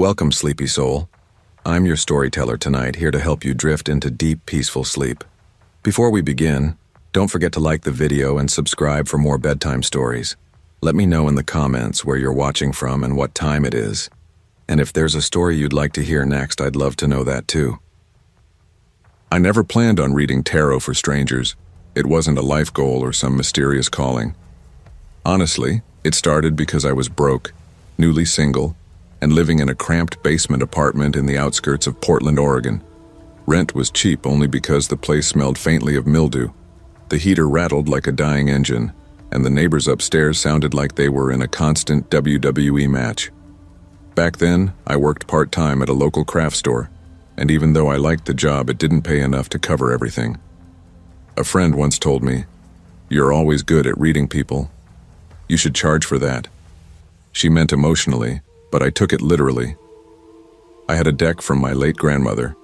Welcome, sleepy soul. I'm your storyteller tonight, here to help you drift into deep, peaceful sleep. Before we begin, don't forget to like the video and subscribe for more bedtime stories. Let me know in the comments where you're watching from and what time it is. And if there's a story you'd like to hear next, I'd love to know that too. I never planned on reading tarot for strangers. It wasn't a life goal or some mysterious calling. Honestly, it started because I was broke, newly single, and living in a cramped basement apartment in the outskirts of Portland, Oregon. Rent was cheap only because the place smelled faintly of mildew. The heater rattled like a dying engine, and the neighbors upstairs sounded like they were in a constant WWE match. Back then, I worked part-time at a local craft store, and even though I liked the job, it didn't pay enough to cover everything. A friend once told me, "You're always good at reading people. You should charge for that." She meant emotionally, but I took it literally. I had a deck from my late grandmother.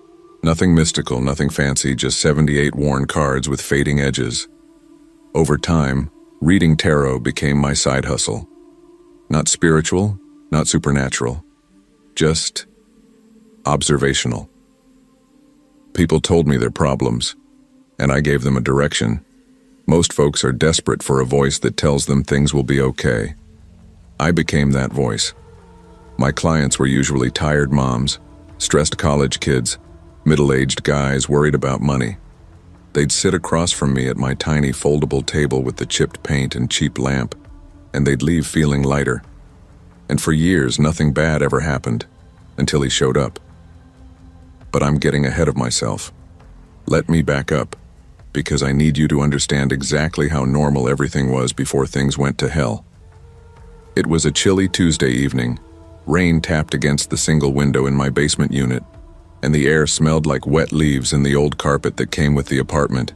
Nothing mystical, nothing fancy, just 78 worn cards with fading edges. Over time, reading tarot became my side hustle. Not spiritual, not supernatural, just observational. People told me their problems, and I gave them a direction. Most folks are desperate for a voice that tells them things will be okay. I became that voice. My clients were usually tired moms, stressed college kids, middle-aged guys worried about money. They'd sit across from me at my tiny foldable table with the chipped paint and cheap lamp, and they'd leave feeling lighter. And for years, nothing bad ever happened, until he showed up. But I'm getting ahead of myself. Let me back up, because I need you to understand exactly how normal everything was before things went to hell. It was a chilly Tuesday evening. Rain tapped against the single window in my basement unit, and the air smelled like wet leaves in the old carpet that came with the apartment.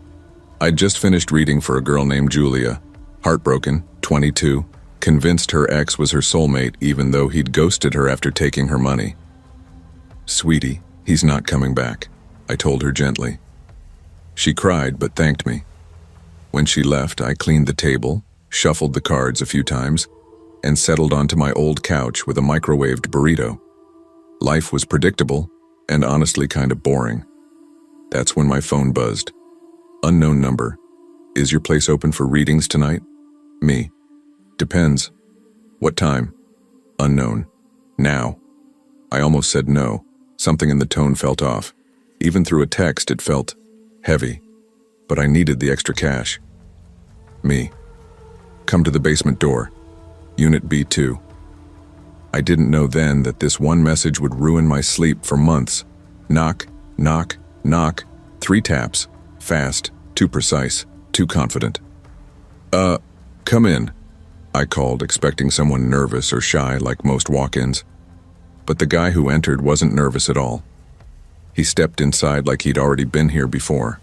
I'd just finished reading for a girl named Julia, heartbroken, 22, convinced her ex was her soulmate even though he'd ghosted her after taking her money. "Sweetie, he's not coming back," I told her gently. She cried but thanked me. When she left, I cleaned the table, shuffled the cards a few times, and settled onto my old couch with a microwaved burrito. Life was predictable and honestly kind of boring. That's when my phone buzzed. Unknown number. "Is your place open for readings tonight?" Me. "Depends." "What time?" Unknown. "Now." I almost said no. Something in the tone felt off. Even through a text, it felt heavy. But I needed the extra cash. Me. "Come to the basement door. Unit B2. I didn't know then that this one message would ruin my sleep for months. Knock, knock, knock. 3 taps. Fast, too precise, too confident. Come in," I called, expecting someone nervous or shy like most walk-ins. But the guy who entered wasn't nervous at all. He stepped inside like he'd already been here before.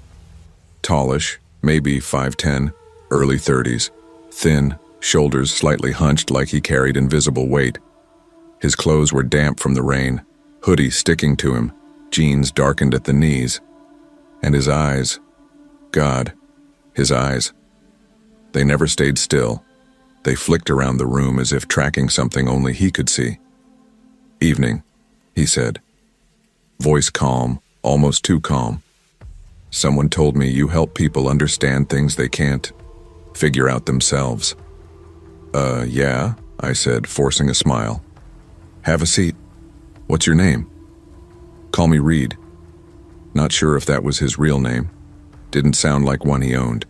Tallish, maybe 5'10", early 30s, thin, shoulders slightly hunched like he carried invisible weight. His clothes were damp from the rain, hoodie sticking to him, jeans darkened at the knees. And his eyes, God, his eyes. They never stayed still. They flicked around the room as if tracking something only he could see. "Evening," he said. Voice calm, almost too calm. "Someone told me you help people understand things they can't figure out themselves." Yeah," I said, forcing a smile. "Have a seat. What's your name?" "Call me Reed." Not sure if that was his real name. Didn't sound like one he owned.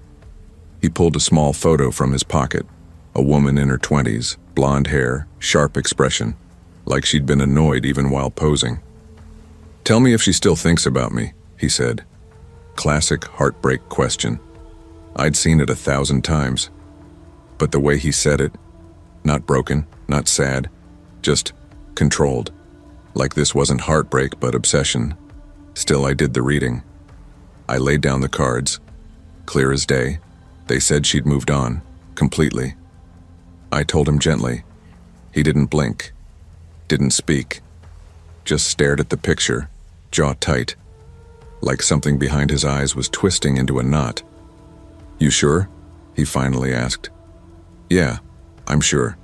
He pulled a small photo from his pocket. A woman in her 20s, blonde hair, sharp expression, like she'd been annoyed even while posing. "Tell me if she still thinks about me," he said. Classic heartbreak question. I'd seen it 1,000 times. But the way he said it, not broken, not sad, just controlled. Like this wasn't heartbreak but obsession. Still, I did the reading. I laid down the cards. Clear as day. They said she'd moved on, completely. I told him gently. He didn't blink, didn't speak, just stared at the picture, jaw tight, like something behind his eyes was twisting into a knot. "You sure?" he finally asked. "Yeah, I'm sure."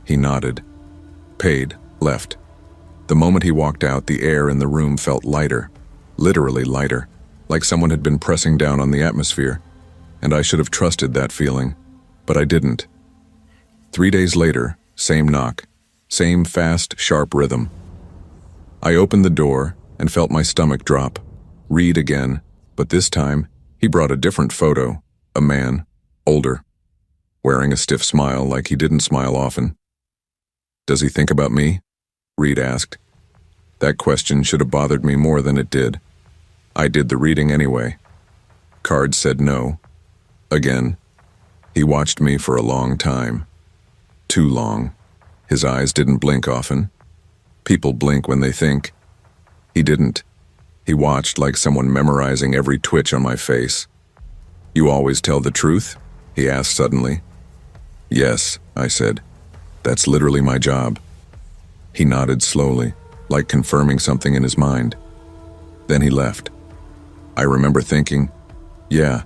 He nodded, paid, left. The moment he walked out, the air in the room felt lighter, literally lighter, like someone had been pressing down on the atmosphere, and I should have trusted that feeling, but I didn't. 3 days later, same knock, same fast, sharp rhythm. I opened the door and felt my stomach drop. Reed again, but this time, he brought a different photo, a man, older, wearing a stiff smile like he didn't smile often. "Does he think about me?" Reed asked. That question should have bothered me more than it did. I did the reading anyway. Cards said no. Again. He watched me for a long time. Too long. His eyes didn't blink often. People blink when they think. He didn't. He watched like someone memorizing every twitch on my face. "You always tell the truth?" he asked suddenly. "Yes," I said. "That's literally my job." He nodded slowly, like confirming something in his mind. Then he left. I remember thinking, yeah,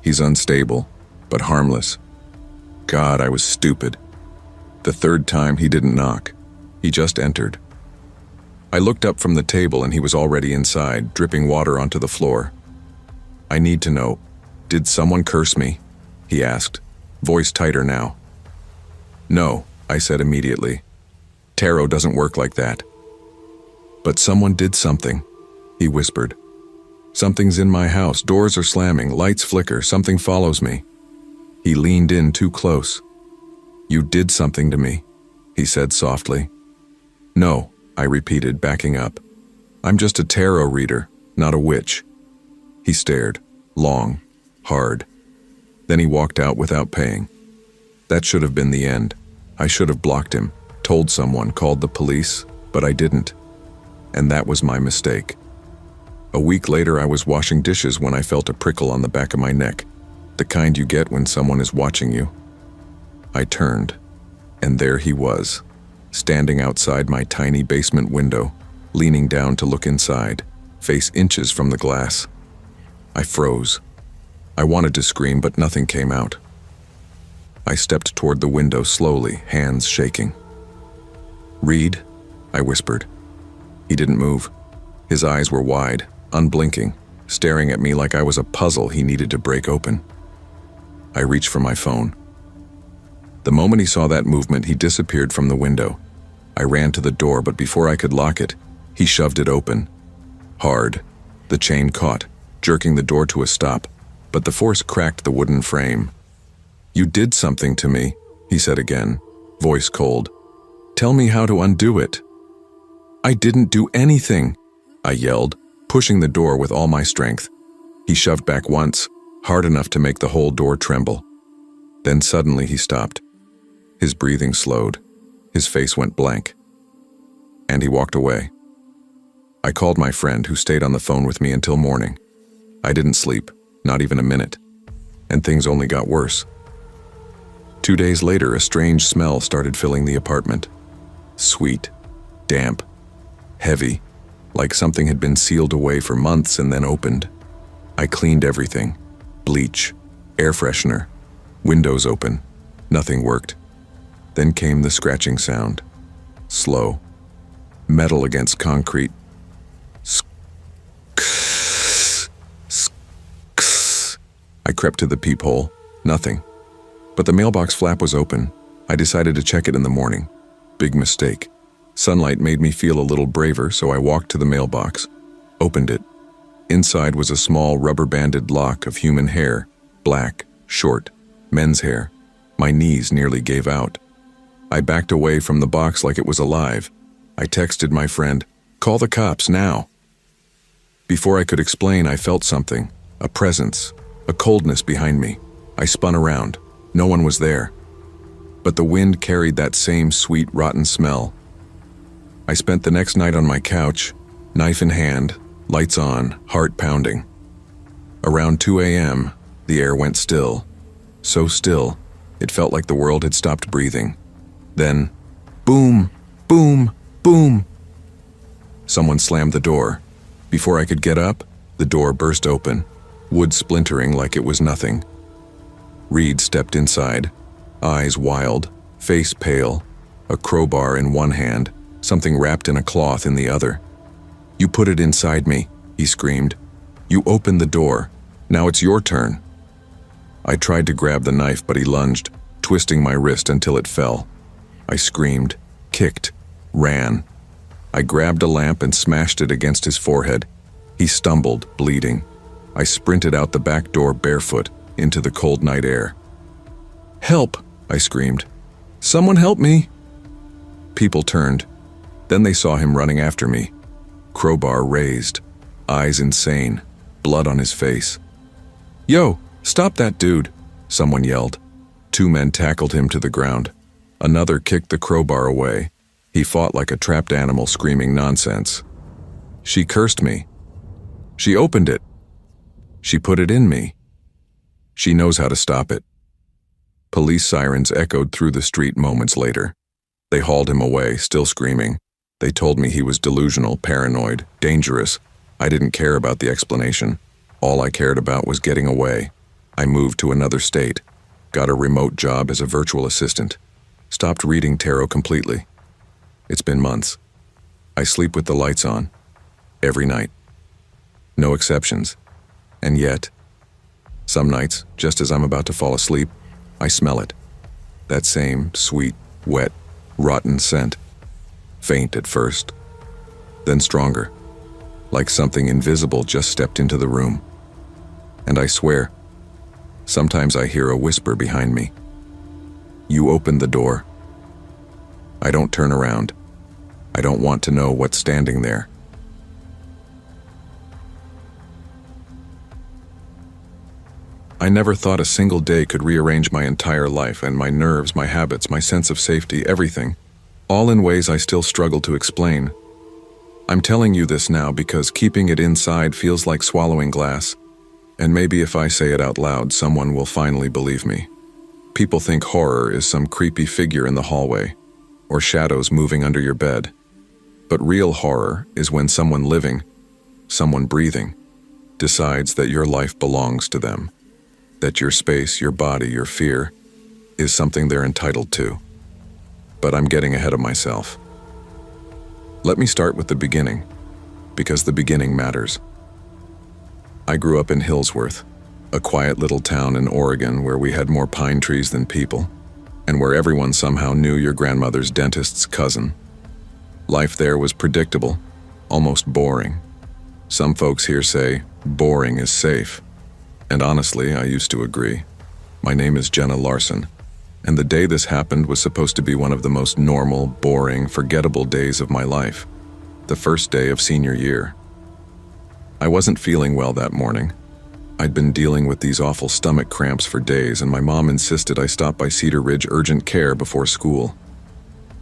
he's unstable, but harmless. God, I was stupid. The third time he didn't knock. He just entered. I looked up from the table and he was already inside, dripping water onto the floor. "I need to know, did someone curse me?" he asked, voice tighter now. "No," I said immediately. "Tarot doesn't work like that." "But someone did something," he whispered. "Something's in my house, doors are slamming, lights flicker, something follows me." He leaned in too close. "You did something to me," he said softly. "No," I repeated, backing up. "I'm just a tarot reader, not a witch." He stared, long, hard. Then he walked out without paying. That should have been the end. I should have blocked him, told someone, called the police, but I didn't. And that was my mistake. A week later, I was washing dishes when I felt a prickle on the back of my neck, the kind you get when someone is watching you. I turned, and there he was, standing outside my tiny basement window, leaning down to look inside, face inches from the glass. I froze. I wanted to scream, but nothing came out. I stepped toward the window slowly, hands shaking. "Reed?" I whispered. He didn't move. His eyes were wide, unblinking, staring at me like I was a puzzle he needed to break open. I reached for my phone. The moment he saw that movement, he disappeared from the window. I ran to the door, but before I could lock it, he shoved it open. Hard. The chain caught, jerking the door to a stop, but the force cracked the wooden frame. "You did something to me," he said again, voice cold. "Tell me how to undo it." "I didn't do anything," I yelled, pushing the door with all my strength. He shoved back once, hard enough to make the whole door tremble. Then suddenly he stopped. His breathing slowed. His face went blank. And he walked away. I called my friend, who stayed on the phone with me until morning. I didn't sleep, not even a minute. And things only got worse. 2 days later, a strange smell started filling the apartment. Sweet, damp, heavy, like something had been sealed away for months and then opened. I cleaned everything. Bleach, air freshener, windows open. Nothing worked. Then came the scratching sound. Slow. Metal against concrete. I crept to the peephole. Nothing. But the mailbox flap was open. I decided to check it in the morning. Big mistake. Sunlight made me feel a little braver, so I walked to the mailbox. Opened it. Inside was a small rubber-banded lock of human hair. Black, short, men's hair. My knees nearly gave out. I backed away from the box like it was alive. I texted my friend, "Call the cops now." Before I could explain, I felt something. A presence. A coldness behind me. I spun around. No one was there. But the wind carried that same sweet, rotten smell. I spent the next night on my couch, knife in hand, lights on, heart pounding. Around 2 a.m., the air went still. So still, it felt like the world had stopped breathing. Then, boom, boom, boom. Someone slammed the door. Before I could get up, the door burst open, wood splintering like it was nothing. Reed stepped inside, eyes wild, face pale, a crowbar in one hand, something wrapped in a cloth in the other. "You put it inside me," he screamed. "You opened the door. Now it's your turn." I tried to grab the knife, but he lunged, twisting my wrist until it fell. I screamed, kicked, ran. I grabbed a lamp and smashed it against his forehead. He stumbled, bleeding. I sprinted out the back door barefoot into the cold night air. "Help!" I screamed. "Someone help me!" People turned. Then they saw him running after me. Crowbar raised, eyes insane, blood on his face. "Yo, stop that dude!" someone yelled. 2 men tackled him to the ground. Another kicked the crowbar away. He fought like a trapped animal, screaming nonsense. She cursed me. She opened it. She put it in me. She knows how to stop it. Police sirens echoed through the street moments later. They hauled him away, still screaming. They told me he was delusional, paranoid, dangerous. I didn't care about the explanation. All I cared about was getting away. I moved to another state, got a remote job as a virtual assistant, stopped reading tarot completely. It's been months. I sleep with the lights on, every night. No exceptions. And yet, some nights, just as I'm about to fall asleep, I smell it. That same sweet, wet, rotten scent. Faint at first, then stronger, like something invisible just stepped into the room. And I swear, sometimes I hear a whisper behind me. "You opened the door." I don't turn around. I don't want to know what's standing there. I never thought a single day could rearrange my entire life and my nerves, my habits, my sense of safety, everything. All in ways I still struggle to explain. I'm telling you this now because keeping it inside feels like swallowing glass, and maybe if I say it out loud, someone will finally believe me. People think horror is some creepy figure in the hallway, or shadows moving under your bed. But real horror is when someone living, someone breathing, decides that your life belongs to them, that your space, your body, your fear, is something they're entitled to. But I'm getting ahead of myself. Let me start with the beginning, because the beginning matters. I grew up in Hillsworth, a quiet little town in Oregon where we had more pine trees than people, and where everyone somehow knew your grandmother's dentist's cousin. Life there was predictable, almost boring. Some folks here say, boring is safe. And honestly, I used to agree. My name is Jenna Larson, and the day this happened was supposed to be one of the most normal, boring, forgettable days of my life. The first day of senior year. I wasn't feeling well that morning. I'd been dealing with these awful stomach cramps for days, and my mom insisted I stop by Cedar Ridge Urgent Care before school.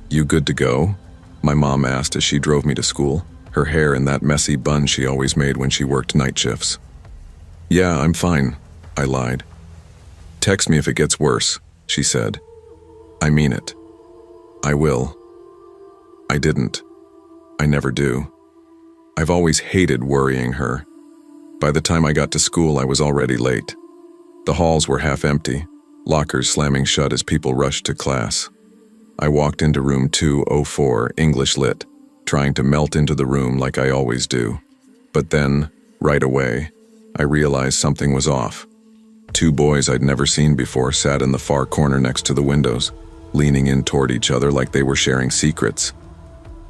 "You good to go?" my mom asked as she drove me to school, her hair in that messy bun she always made when she worked night shifts. "Yeah, I'm fine," I lied. "Text me if it gets worse," she said. "I mean it. I will." I didn't. I never do. I've always hated worrying her. By the time I got to school, I was already late. The halls were half empty, lockers slamming shut as people rushed to class. I walked into room 204, English Lit, trying to melt into the room like I always do. But then, right away, I realized something was off. 2 boys I'd never seen before sat in the far corner next to the windows, leaning in toward each other like they were sharing secrets.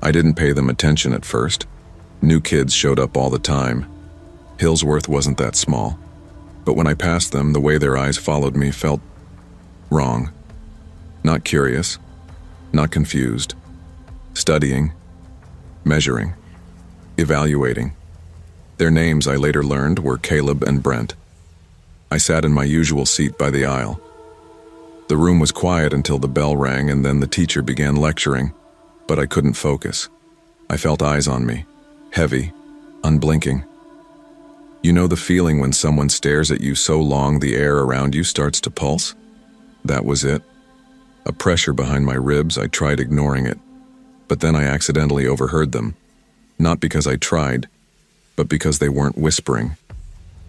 I didn't pay them attention at first. New kids showed up all the time. Hillsworth wasn't that small. But when I passed them, the way their eyes followed me felt wrong. Not curious, not confused. Studying, measuring, evaluating. Their names, I later learned, were Caleb and Brent. I sat in my usual seat by the aisle. The room was quiet until the bell rang and then the teacher began lecturing, but I couldn't focus. I felt eyes on me, heavy, unblinking. You know the feeling when someone stares at you so long the air around you starts to pulse? That was it. A pressure behind my ribs. I tried ignoring it, but then I accidentally overheard them. Not because I tried, but because they weren't whispering.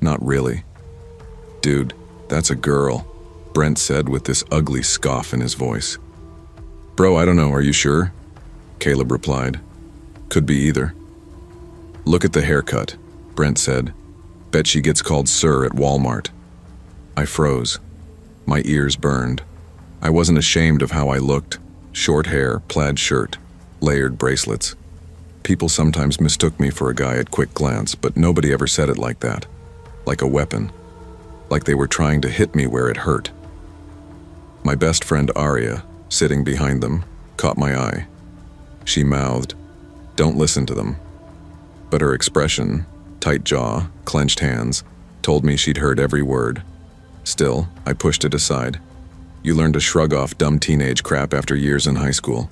Not really. "Dude, that's a girl," Brent said with this ugly scoff in his voice. "Bro, I don't know, are you sure?" Caleb replied. Could be either. Look at the haircut, Brent said. Bet she gets called sir at Walmart. I froze. My ears burned. I wasn't ashamed of how I looked. Short hair, plaid shirt, layered bracelets. People sometimes mistook me for a guy at quick glance, but nobody ever said it like that. Like a weapon. Like they were trying to hit me where it hurt. My best friend Aria, sitting behind them, caught my eye. She mouthed, "Don't listen to them." But her expression, tight jaw, clenched hands, told me she'd heard every word. Still, I pushed it aside. You learn to shrug off dumb teenage crap after years in high school.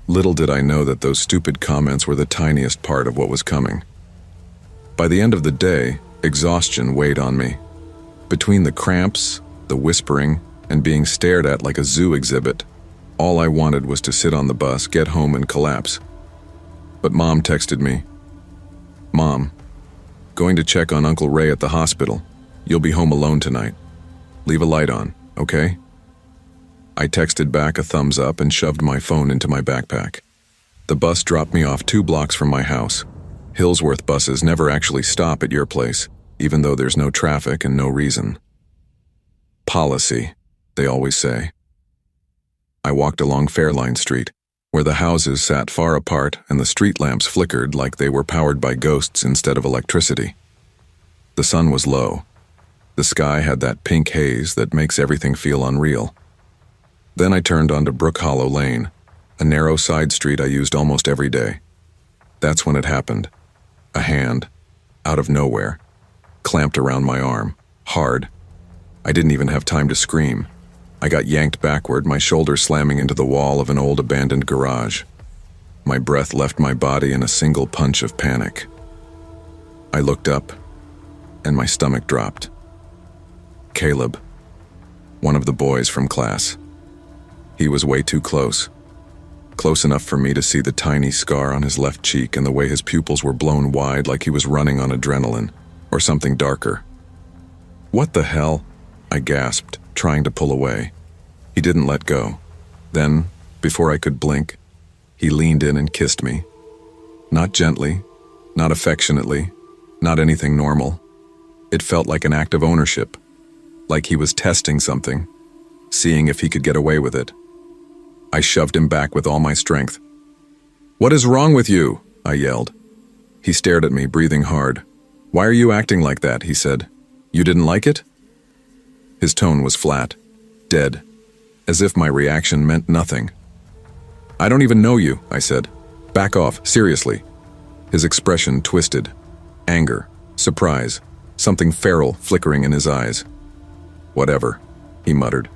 Little did I know that those stupid comments were the tiniest part of what was coming. By the end of the day, exhaustion weighed on me. Between the cramps, the whispering, and being stared at like a zoo exhibit, all I wanted was to sit on the bus, get home, and collapse. But Mom texted me. "Mom, going to check on Uncle Ray at the hospital. You'll be home alone tonight. Leave a light on, okay?" I texted back a thumbs up and shoved my phone into my backpack. The bus dropped me off 2 blocks from my house. Hillsworth buses never actually stop at your place, even though there's no traffic and no reason. Policy, they always say. I walked along Fairline Street, where the houses sat far apart and the street lamps flickered like they were powered by ghosts instead of electricity. The sun was low. The sky had that pink haze that makes everything feel unreal. Then I turned onto Brook Hollow Lane, a narrow side street I used almost every day. That's when it happened. A hand, out of nowhere, clamped around my arm, hard. I didn't even have time to scream. I got yanked backward, my shoulder slamming into the wall of an old abandoned garage. My breath left my body in a single punch of panic. I looked up, and my stomach dropped. Caleb, one of the boys from class. He was way too close. Close enough for me to see the tiny scar on his left cheek and the way his pupils were blown wide like he was running on adrenaline, or something darker. "What the hell?" I gasped, trying to pull away. He didn't let go. Then, before I could blink, he leaned in and kissed me. Not gently, not affectionately, not anything normal. It felt like an act of ownership, like he was testing something, seeing if he could get away with it. I shoved him back with all my strength. "What is wrong with you?" I yelled. He stared at me, breathing hard. "Why are you acting like that?" he said. "You didn't like it?" His tone was flat, dead, as if my reaction meant nothing. "I don't even know you," I said. "Back off, seriously." His expression twisted. Anger, surprise, something feral flickering in his eyes. "Whatever," he muttered.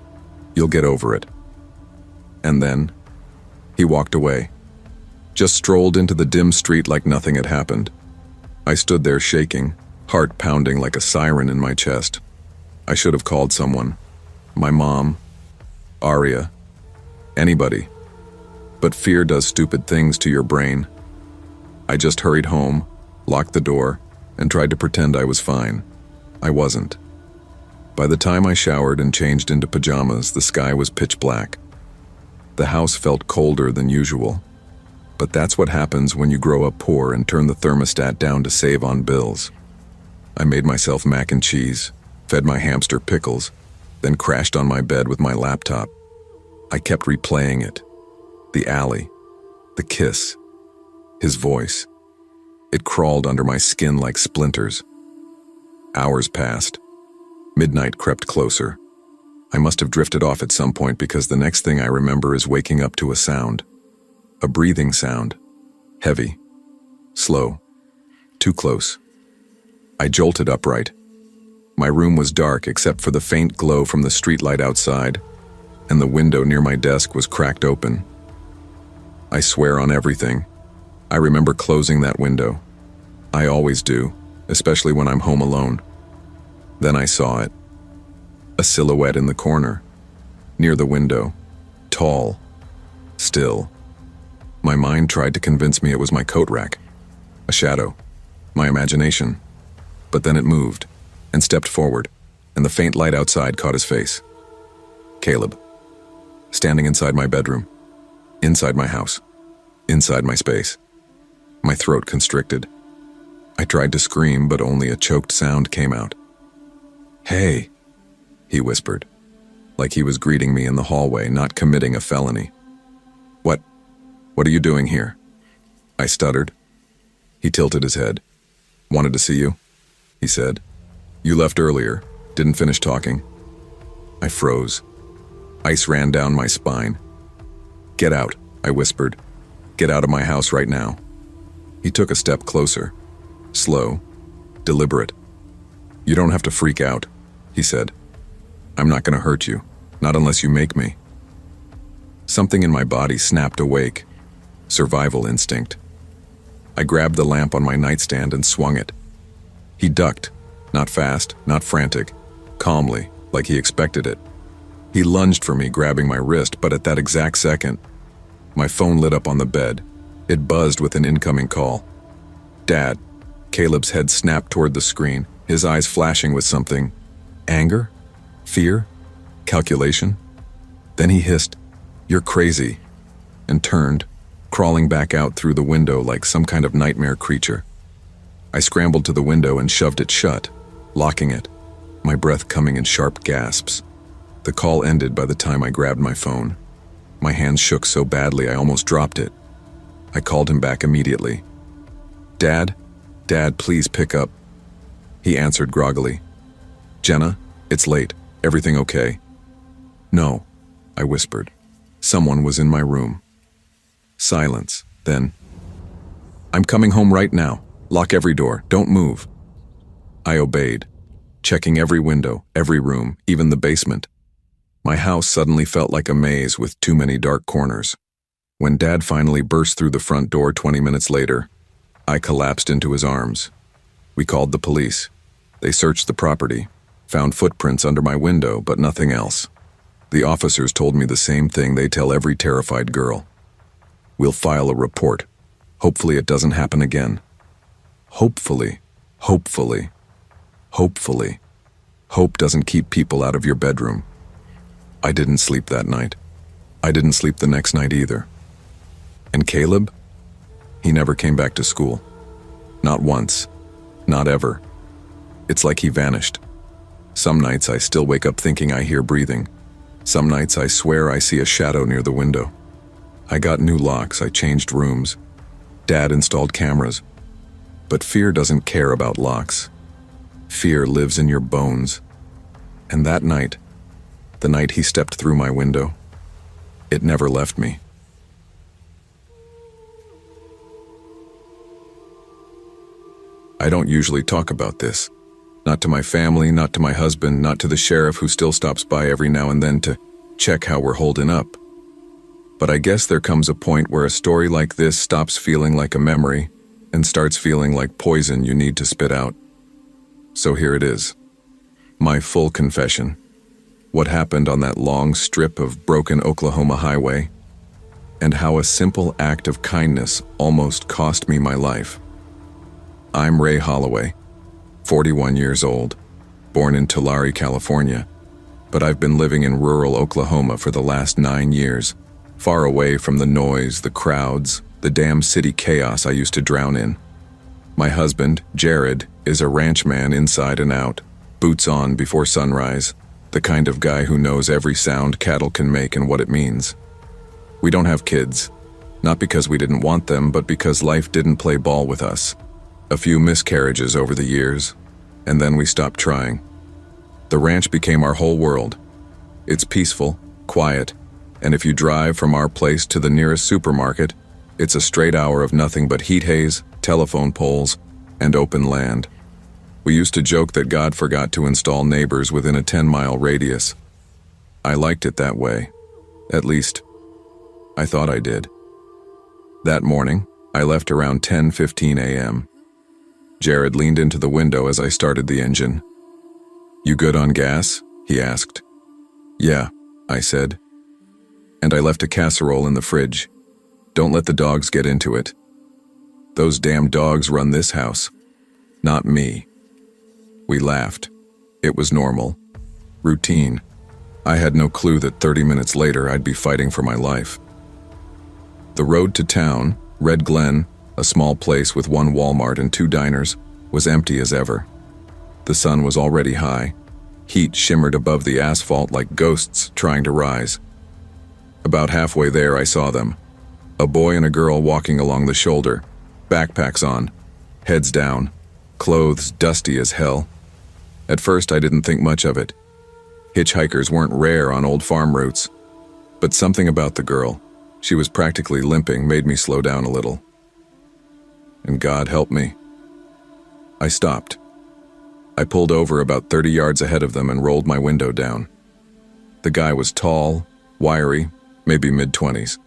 "You'll get over it." And then, he walked away. Just strolled into the dim street like nothing had happened. I stood there shaking, heart pounding like a siren in my chest. I should have called someone. My mom, Aria, anybody. But fear does stupid things to your brain. I just hurried home, locked the door, and tried to pretend I was fine. I wasn't. By the time I showered and changed into pajamas, the sky was pitch black. The house felt colder than usual. But that's what happens when you grow up poor and turn the thermostat down to save on bills. I made myself mac and cheese, fed my hamster pickles, then crashed on my bed with my laptop. I kept replaying it. The alley, the kiss, his voice. It crawled under my skin like splinters. Hours passed. Midnight crept closer. I must have drifted off at some point because the next thing I remember is waking up to a sound. A breathing sound. Heavy. Slow. Too close. I jolted upright. My room was dark except for the faint glow from the streetlight outside, and the window near my desk was cracked open. I swear on everything. I remember closing that window. I always do, especially when I'm home alone. Then I saw it. A silhouette in the corner, near the window, tall, still. My mind tried to convince me it was my coat rack, a shadow, my imagination. But then it moved and stepped forward, and the faint light outside caught his face. Caleb, standing inside my bedroom, inside my house, inside my space. My throat constricted. I tried to scream, but only a choked sound came out. "Hey," he whispered, like he was greeting me in the hallway, not committing a felony. What are you doing here?" I stuttered. He tilted his head. "Wanted to see you," he said. "You left earlier, didn't finish talking." I froze. Ice ran down my spine. "Get out," I whispered. "Get out of my house right now." He took a step closer. Slow, deliberate. "You don't have to freak out," he said. "I'm not going to hurt you, not unless you make me." Something in my body snapped awake. Survival instinct. I grabbed the lamp on my nightstand and swung it. He ducked, not fast, not frantic, calmly, like he expected it. He lunged for me, grabbing my wrist, but at that exact second, my phone lit up on the bed. It buzzed with an incoming call. "Dad." Caleb's head snapped toward the screen, his eyes flashing with something. Anger? Fear? Calculation? Then he hissed, "You're crazy," and turned, crawling back out through the window like some kind of nightmare creature. I scrambled to the window and shoved it shut, locking it, my breath coming in sharp gasps. The call ended by the time I grabbed my phone. My hands shook so badly I almost dropped it. I called him back immediately. "Dad? Dad, please pick up." He answered groggily. "Jenna, it's late. Everything okay?" "No," I whispered. Someone was in my room. Silence. Then, "I'm coming home right now. Lock every door. Don't move." I obeyed, checking every window, every room, even the basement. My house suddenly felt like a maze with too many dark corners. When Dad finally burst through the front door 20 minutes later, I collapsed into his arms. We called the police. They searched the property, found footprints under my window, but nothing else. The officers told me the same thing they tell every terrified girl. "We'll file a report. Hopefully it doesn't happen again." Hopefully, hopefully, hopefully. Hope doesn't keep people out of your bedroom. I didn't sleep that night. I didn't sleep the next night either. And Caleb? He never came back to school. Not once. Not ever. It's like he vanished. Some nights I still wake up thinking I hear breathing. Some nights I swear I see a shadow near the window. I got new locks, I changed rooms. Dad installed cameras. But fear doesn't care about locks. Fear lives in your bones. And that night, the night he stepped through my window, it never left me. I don't usually talk about this. Not to my family, not to my husband, not to the sheriff who still stops by every now and then to check how we're holding up. But I guess there comes a point where a story like this stops feeling like a memory and starts feeling like poison you need to spit out. So here it is. My full confession. What happened on that long strip of broken Oklahoma highway, and how a simple act of kindness almost cost me my life. I'm Ray Holloway, 41 years old, born in Tulare, California, but I've been living in rural Oklahoma for the last 9 years, far away from the noise, the crowds, the damn city chaos I used to drown in. My husband, Jared, is a ranchman inside and out, boots on before sunrise, the kind of guy who knows every sound cattle can make and what it means. We don't have kids, not because we didn't want them, but because life didn't play ball with us. A few miscarriages over the years, and then we stopped trying. The ranch became our whole world. It's peaceful, quiet, and if you drive from our place to the nearest supermarket, it's a straight hour of nothing but heat haze, telephone poles, and open land. We used to joke that God forgot to install neighbors within a 10-mile radius. I liked it that way. At least, I thought I did. That morning, I left around 10:15 a.m. Jared leaned into the window as I started the engine. "You good on gas?" he asked. "Yeah," I said. And I left a casserole in the fridge. Don't let the dogs get into it. Those damn dogs run this house, not me. We laughed. It was normal. Routine. I had no clue that 30 minutes later I'd be fighting for my life. The road to town, Red Glen, a small place with one Walmart and 2 diners, was empty as ever. The sun was already high. Heat shimmered above the asphalt like ghosts trying to rise. About halfway there, I saw them. A boy and a girl walking along the shoulder, backpacks on, heads down, clothes dusty as hell. At first, I didn't think much of it. Hitchhikers weren't rare on old farm routes. But something about the girl, she was practically limping, made me slow down a little. And God help me. I stopped. I pulled over about 30 yards ahead of them and rolled my window down. The guy was tall, wiry, maybe mid-20s.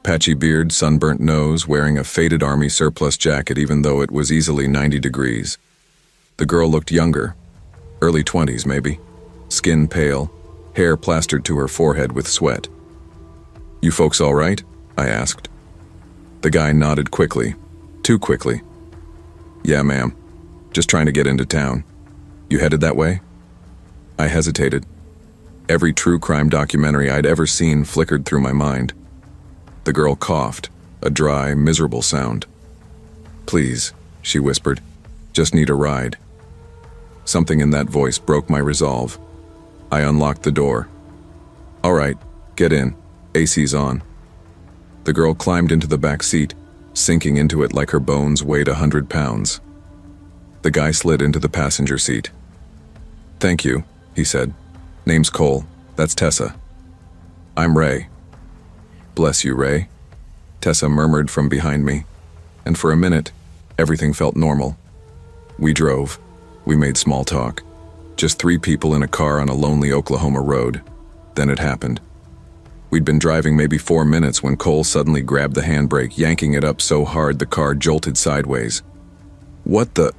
Patchy beard, sunburnt nose, wearing a faded army surplus jacket even though it was easily 90 degrees. The girl looked younger, early 20s maybe, skin pale, hair plastered to her forehead with sweat. "You folks all right?" I asked. The guy nodded quickly, too quickly. "Yeah, ma'am. Just trying to get into town. You headed that way?" I hesitated. Every true crime documentary I'd ever seen flickered through my mind. The girl coughed, a dry, miserable sound. "Please," she whispered, "just need a ride." Something in that voice broke my resolve. I unlocked the door. "All right, get in. AC's on." The girl climbed into the back seat, sinking into it like her bones weighed 100 pounds. The guy slid into the passenger seat. "Thank you," he said. "Name's Cole. That's Tessa." "I'm Ray." "Bless you, Ray," Tessa murmured from behind me, and for a minute, everything felt normal. We drove. We made small talk. Just 3 people in a car on a lonely Oklahoma road. Then it happened. We'd been driving maybe 4 minutes when Cole suddenly grabbed the handbrake, yanking it up so hard the car jolted sideways. "What the?"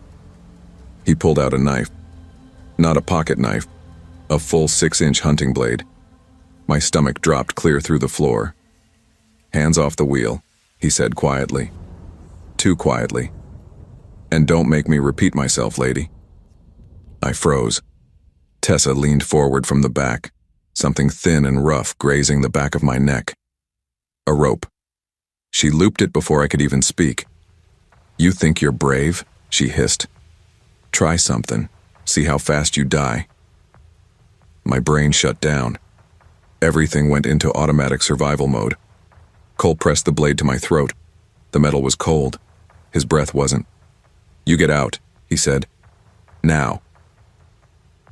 He pulled out a knife. Not a pocket knife, a full 6-inch hunting blade. My stomach dropped clear through the floor. "Hands off the wheel," he said quietly. Too quietly. "And don't make me repeat myself, lady." I froze. Tessa leaned forward from the back, something thin and rough grazing the back of my neck. A rope. She looped it before I could even speak. "You think you're brave?" she hissed. "Try something. See how fast you die." My brain shut down. Everything went into automatic survival mode. Cole pressed the blade to my throat. The metal was cold. His breath wasn't. "You get out," he said. "Now."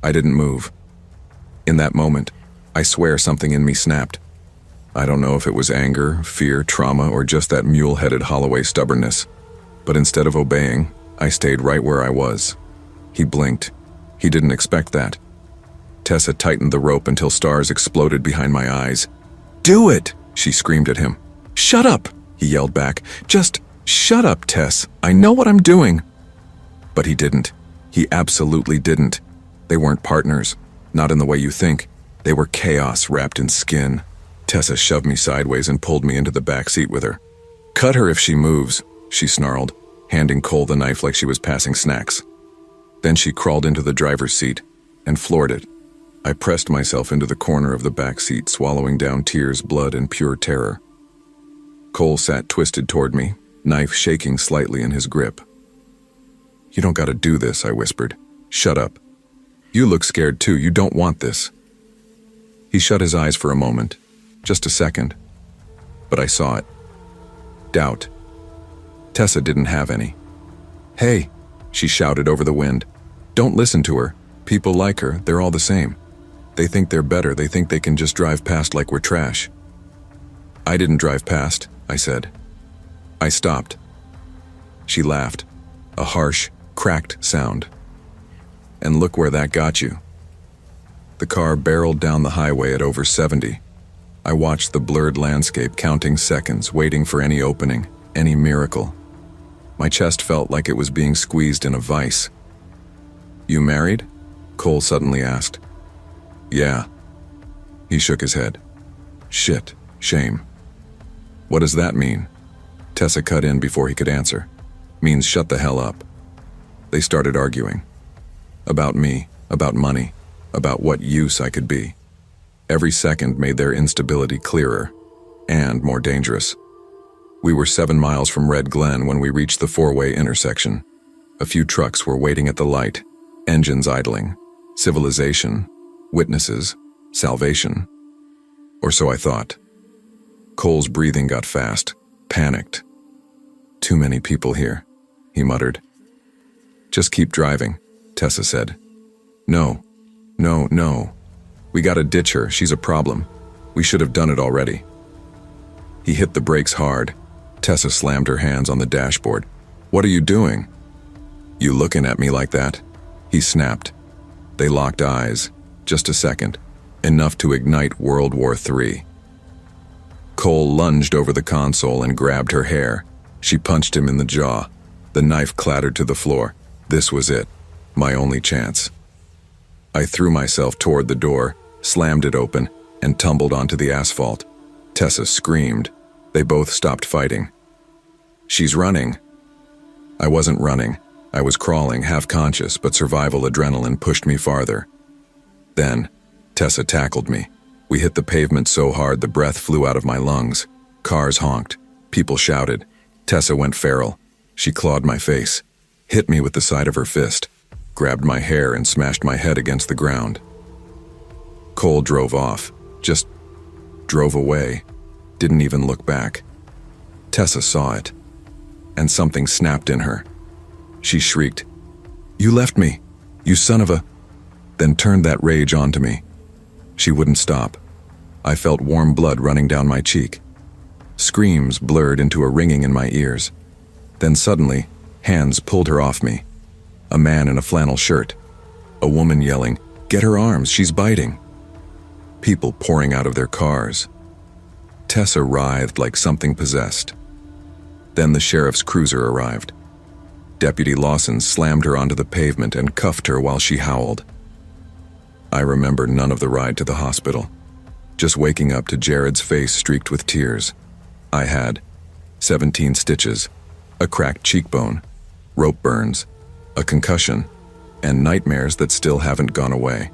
I didn't move. In that moment, I swear something in me snapped. I don't know if it was anger, fear, trauma, or just that mule-headed Holloway stubbornness. But instead of obeying, I stayed right where I was. He blinked. He didn't expect that. Tessa tightened the rope until stars exploded behind my eyes. "Do it!" she screamed at him. "Shut up!" he yelled back. "Just shut up, Tess. I know what I'm doing." But he didn't. He absolutely didn't. They weren't partners. Not in the way you think. They were chaos wrapped in skin. Tessa shoved me sideways and pulled me into the back seat with her. "Cut her if she moves," she snarled, handing Cole the knife like she was passing snacks. Then she crawled into the driver's seat and floored it. I pressed myself into the corner of the back seat, swallowing down tears, blood, and pure terror. Cole sat twisted toward me, knife shaking slightly in his grip. "You don't gotta do this," I whispered. "Shut up. You look scared too. You don't want this." He shut his eyes for a moment, just a second. But I saw it. Doubt. Tessa didn't have any. "Hey," she shouted over the wind. "Don't listen to her. People like her, they're all the same. They think they're better. They think they can just drive past like we're trash." "I didn't drive past," I said. I stopped. She laughed, a harsh, cracked sound. "And look where that got you." The car barreled down the highway at over 70. I watched the blurred landscape, counting seconds, waiting for any opening, any miracle. My chest felt like it was being squeezed in a vice. "You married?" Cole suddenly asked. "Yeah." He shook his head. "Shit. Shame." "What does that mean?" Tessa cut in before he could answer. "Means shut the hell up." They started arguing. About me, about money, about what use I could be. Every second made their instability clearer and more dangerous. We were 7 miles from Red Glen when we reached the four-way intersection. A few trucks were waiting at the light, engines idling. Civilization, witnesses, salvation. Or so I thought. Cole's breathing got fast, panicked. "Too many people here," he muttered. "Just keep driving," Tessa said. No. We gotta ditch her, she's a problem. We should have done it already." He hit the brakes hard. Tessa slammed her hands on the dashboard. "What are you doing?" "You looking at me like that?" He snapped. They locked eyes. Just a second. Enough to ignite World War III. Cole lunged over the console and grabbed her hair. She punched him in the jaw. The knife clattered to the floor. This was it. My only chance. I threw myself toward the door, slammed it open, and tumbled onto the asphalt. Tessa screamed. They both stopped fighting. "She's running." I wasn't running. I was crawling, half-conscious, but survival adrenaline pushed me farther. Then, Tessa tackled me. We hit the pavement so hard the breath flew out of my lungs. Cars honked. People shouted. Tessa went feral. She clawed my face, hit me with the side of her fist, grabbed my hair and smashed my head against the ground. Cole drove off. Just drove away. Didn't even look back. Tessa saw it, and something snapped in her. She shrieked, "You left me, you son of a..." then turned that rage onto me. She wouldn't stop. I felt warm blood running down my cheek. Screams blurred into a ringing in my ears. Then suddenly, hands pulled her off me. A man in a flannel shirt. A woman yelling, "Get her arms, she's biting." People pouring out of their cars. Tessa writhed like something possessed. Then the sheriff's cruiser arrived. Deputy Lawson slammed her onto the pavement and cuffed her while she howled. I remember none of the ride to the hospital, just waking up to Jared's face streaked with tears. I had 17 stitches, a cracked cheekbone, rope burns, a concussion, and nightmares that still haven't gone away.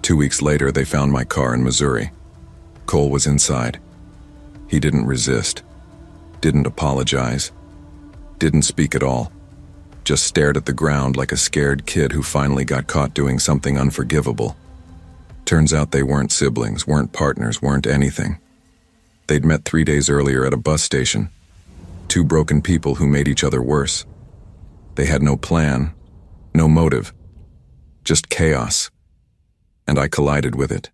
2 weeks later, they found my car in Missouri. Cole was inside. He didn't resist, didn't apologize, didn't speak at all, just stared at the ground like a scared kid who finally got caught doing something unforgivable. Turns out they weren't siblings, weren't partners, weren't anything. They'd met 3 days earlier at a bus station. 2 broken people who made each other worse. They had no plan, no motive, just chaos. And I collided with it.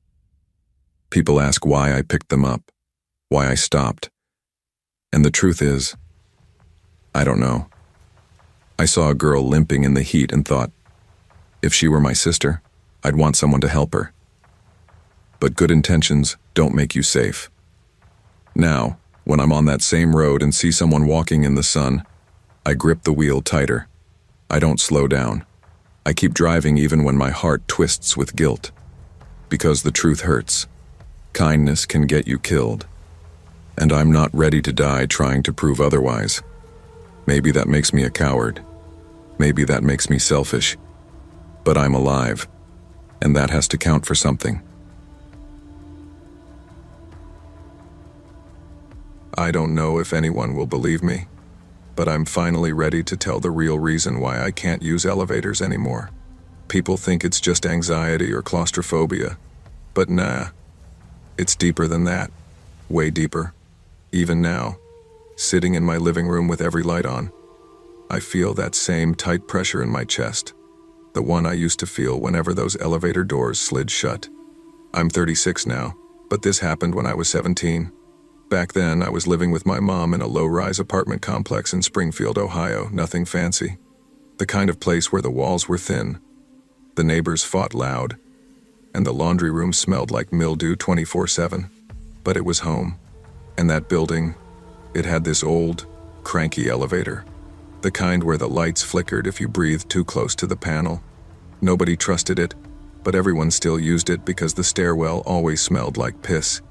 People ask why I picked them up, why I stopped. And the truth is, I don't know. I saw a girl limping in the heat and thought, if she were my sister, I'd want someone to help her. But good intentions don't make you safe. Now, when I'm on that same road and see someone walking in the sun, I grip the wheel tighter. I don't slow down. I keep driving even when my heart twists with guilt. Because the truth hurts. Kindness can get you killed. And I'm not ready to die trying to prove otherwise. Maybe that makes me a coward. Maybe that makes me selfish. But I'm alive, and that has to count for something. I don't know if anyone will believe me, but I'm finally ready to tell the real reason why I can't use elevators anymore. People think it's just anxiety or claustrophobia, but nah, it's deeper than that, way deeper. Even now, sitting in my living room with every light on, I feel that same tight pressure in my chest, the one I used to feel whenever those elevator doors slid shut. I'm 36 now, but this happened when I was 17. Back then, I was living with my mom in a low-rise apartment complex in Springfield, Ohio, nothing fancy. The kind of place where the walls were thin, the neighbors fought loud, and the laundry room smelled like mildew 24/7. But it was home. And that building, it had this old, cranky elevator. The kind where the lights flickered if you breathed too close to the panel. Nobody trusted it, but everyone still used it because the stairwell always smelled like piss.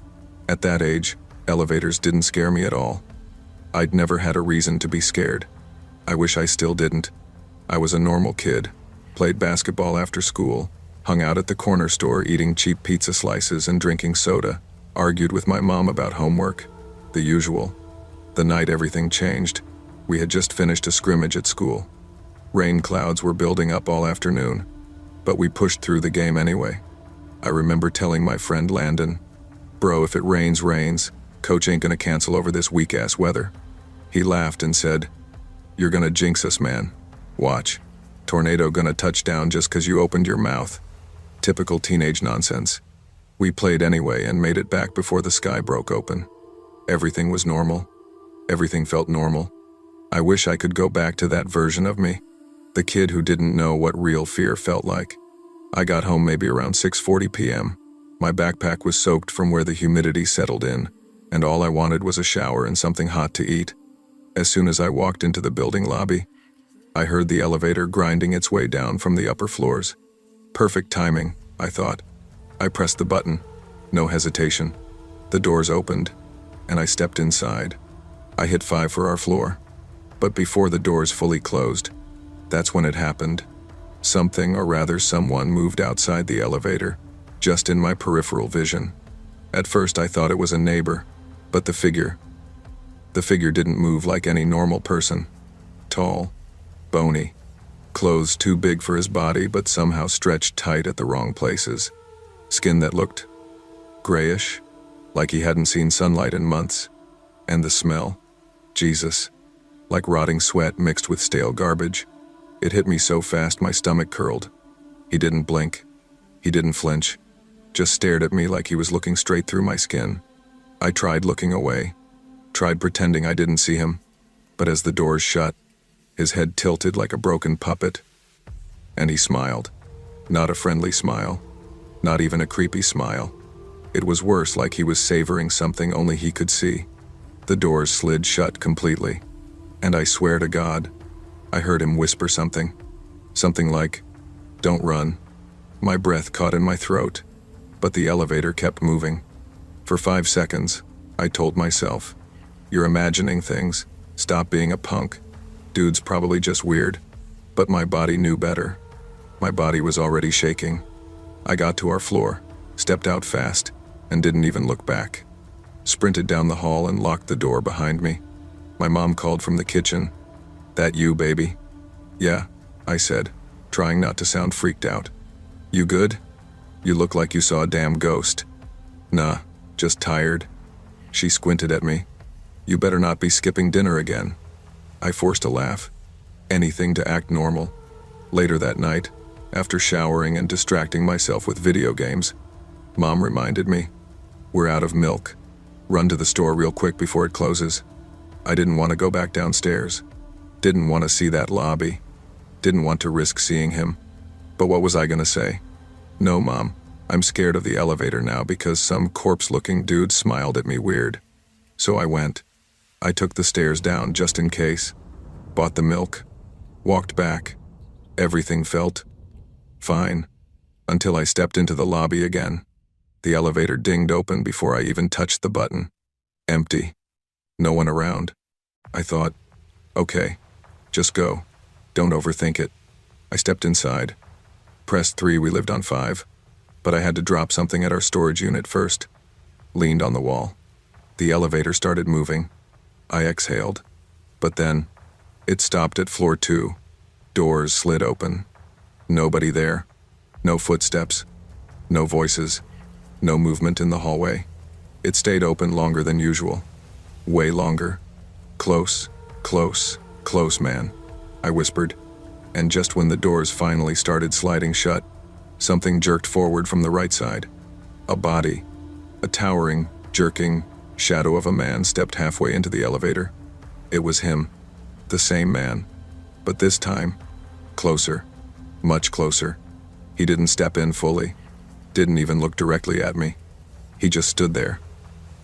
At that age, elevators didn't scare me at all. I'd never had a reason to be scared. I wish I still didn't. I was a normal kid, played basketball after school, hung out at the corner store eating cheap pizza slices and drinking soda, argued with my mom about homework. The usual. The night everything changed. We had just finished a scrimmage at school. Rain clouds were building up all afternoon, but we pushed through the game anyway. I remember telling my friend Landon, "Bro, if it rains, rains. Coach ain't gonna cancel over this weak-ass weather." He laughed and said, "You're gonna jinx us, man. Watch. Tornado gonna touch down just 'cause you opened your mouth." Typical teenage nonsense. We played anyway and made it back before the sky broke open. Everything was normal. Everything felt normal. I wish I could go back to that version of me, the kid who didn't know what real fear felt like. I got home maybe around 6:40 p.m. My backpack was soaked from where the humidity settled in, and all I wanted was a shower and something hot to eat. As soon as I walked into the building lobby, I heard the elevator grinding its way down from the upper floors. Perfect timing, I thought. I pressed the button. No hesitation. The doors opened, and I stepped inside. I hit 5 for our floor. But before the doors fully closed, that's when it happened. Something, or rather someone, moved outside the elevator, just in my peripheral vision. At first I thought it was a neighbor, but the figure didn't move like any normal person. Tall, bony, clothes too big for his body but somehow stretched tight at the wrong places. Skin that looked grayish, like he hadn't seen sunlight in months. And the smell, Jesus, like rotting sweat mixed with stale garbage. It hit me so fast my stomach curled. He didn't blink. He didn't flinch. Just stared at me like he was looking straight through my skin. I tried looking away, tried pretending I didn't see him, but as the doors shut, his head tilted like a broken puppet. And he smiled. Not a friendly smile. Not even a creepy smile. It was worse, like he was savoring something only he could see. The doors slid shut completely, and I swear to God, I heard him whisper something. Something like, "Don't run." My breath caught in my throat, but the elevator kept moving. For 5 seconds, I told myself, "You're imagining things. Stop being a punk. Dude's probably just weird." But my body knew better. My body was already shaking. I got to our floor, stepped out fast, and didn't even look back. Sprinted down the hall and locked the door behind me. My mom called from the kitchen. "That you, baby?" "Yeah," I said, trying not to sound freaked out. "You good? You look like you saw a damn ghost." "Nah, just tired." She squinted at me. "You better not be skipping dinner again." I forced a laugh. Anything to act normal. Later that night, after showering and distracting myself with video games, Mom reminded me, "We're out of milk. Run to the store real quick before it closes." I didn't want to go back downstairs. Didn't want to see that lobby. Didn't want to risk seeing him. But what was I gonna say? "No, Mom, I'm scared of the elevator now because some corpse-looking dude smiled at me weird." So I went. I took the stairs down just in case. Bought the milk. Walked back. Everything felt fine. Until I stepped into the lobby again. The elevator dinged open before I even touched the button. Empty. No one around. I thought, okay, just go. Don't overthink it. I stepped inside. Pressed 3, we lived on 5. But I had to drop something at our storage unit first. Leaned on the wall. The elevator started moving. I exhaled. But then, it stopped at floor 2. Doors slid open. Nobody there. No footsteps. No voices. No movement in the hallway. It stayed open longer than usual. Way longer. "Close, close, close, man," I whispered. And just when the doors finally started sliding shut, something jerked forward from the right side. A body. A towering, jerking shadow of a man stepped halfway into the elevator. It was him. The same man. But this time, closer. Much closer. He didn't step in fully. Didn't even look directly at me. He just stood there.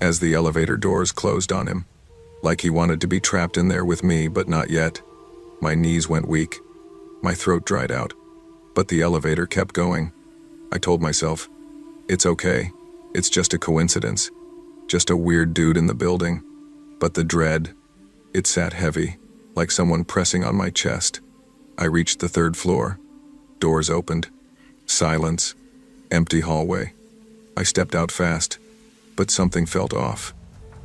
As the elevator doors closed on him. Like he wanted to be trapped in there with me, but not yet. My knees went weak. My throat dried out. But the elevator kept going. I told myself, it's okay. It's just a coincidence. Just a weird dude in the building. But the dread, it sat heavy, like someone pressing on my chest. I reached the 3rd floor. Doors opened. Silence. Empty hallway. I stepped out fast, but something felt off.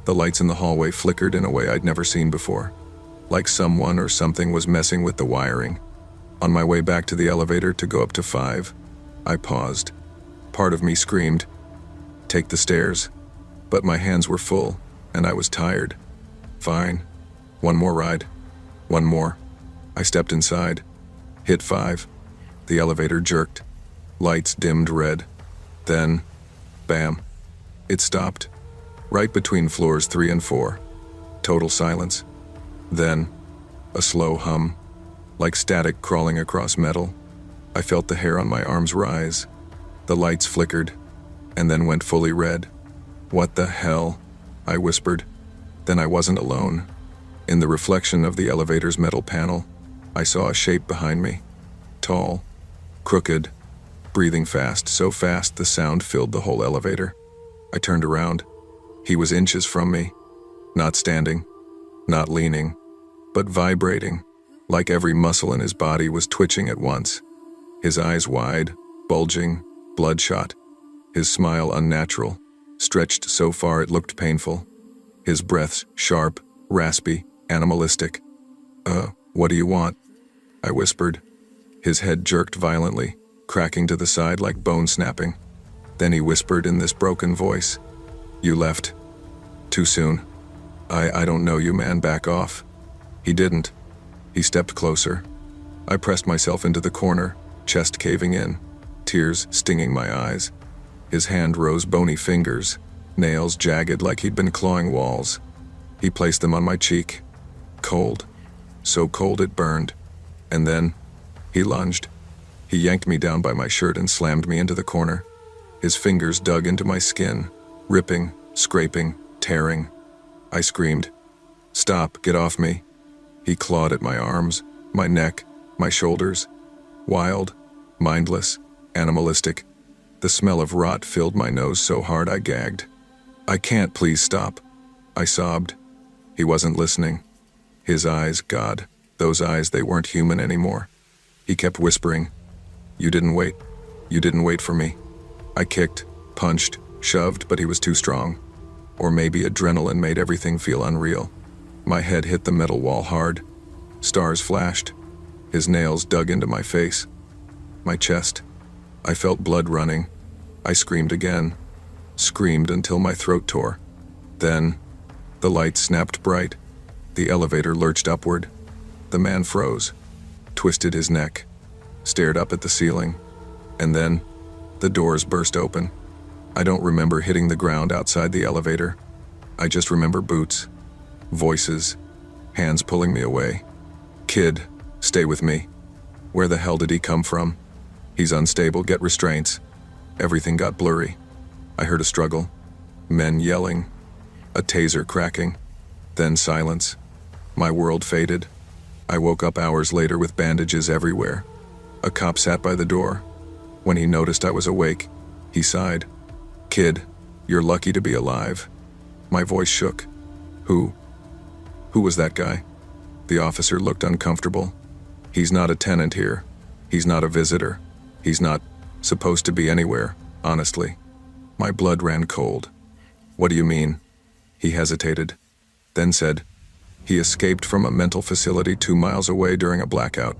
The lights in the hallway flickered in a way I'd never seen before, like someone or something was messing with the wiring. On my way back to the elevator to go up to 5, I paused. Part of me screamed, "Take the stairs." But my hands were full, and I was tired. Fine. One more ride. One more. I stepped inside. Hit 5. The elevator jerked. Lights dimmed red. Then, bam. It stopped. Right between floors 3 and 4. Total silence. Then, a slow hum, like static crawling across metal. I felt the hair on my arms rise. The lights flickered, and then went fully red. "What the hell?" I whispered. Then I wasn't alone. In the reflection of the elevator's metal panel, I saw a shape behind me. Tall, crooked, breathing fast, so fast the sound filled the whole elevator. I turned around. He was inches from me, not standing, not leaning, but vibrating, like every muscle in his body was twitching at once. His eyes wide, bulging, bloodshot. His smile unnatural, stretched so far it looked painful. His breaths sharp, raspy, animalistic. What do you want?" I whispered. His head jerked violently, cracking to the side like bone snapping. Then he whispered in this broken voice, "You left. Too soon. I don't know you, man, back off." He didn't. He stepped closer. I pressed myself into the corner, chest caving in, tears stinging my eyes. His hand rose bony fingers, nails jagged like he'd been clawing walls. He placed them on my cheek. Cold. So cold it burned. And then, he lunged. He yanked me down by my shirt and slammed me into the corner. His fingers dug into my skin, ripping, scraping, tearing. I screamed, "Stop, get off me." He clawed at my arms, my neck, my shoulders. Wild, mindless, animalistic. The smell of rot filled my nose so hard I gagged. "I can't, please stop," I sobbed. He wasn't listening. His eyes, God, those eyes, they weren't human anymore. He kept whispering, You didn't wait for me." I kicked, punched, shoved, but he was too strong. Or maybe adrenaline made everything feel unreal. My head hit the metal wall hard. Stars flashed. His nails dug into my face, my chest. I felt blood running. I screamed again. Screamed until my throat tore. Then, the lights snapped bright. The elevator lurched upward. The man froze, twisted his neck, stared up at the ceiling, and then, the doors burst open. I don't remember hitting the ground outside the elevator. I just remember boots, voices, hands pulling me away. "Kid, stay with me." Where the hell did he come from? "He's unstable, get restraints." Everything got blurry. I heard a struggle, men yelling, a taser cracking, then silence. My world faded. I woke up hours later with bandages everywhere. A cop sat by the door. When he noticed I was awake, he sighed. "Kid, you're lucky to be alive." My voice shook. Who was that guy?" The officer looked uncomfortable. "He's not a tenant here. He's not a visitor. He's not supposed to be anywhere, honestly." My blood ran cold. "What do you mean?" He hesitated, then said, "He escaped from a mental facility 2 miles away during a blackout.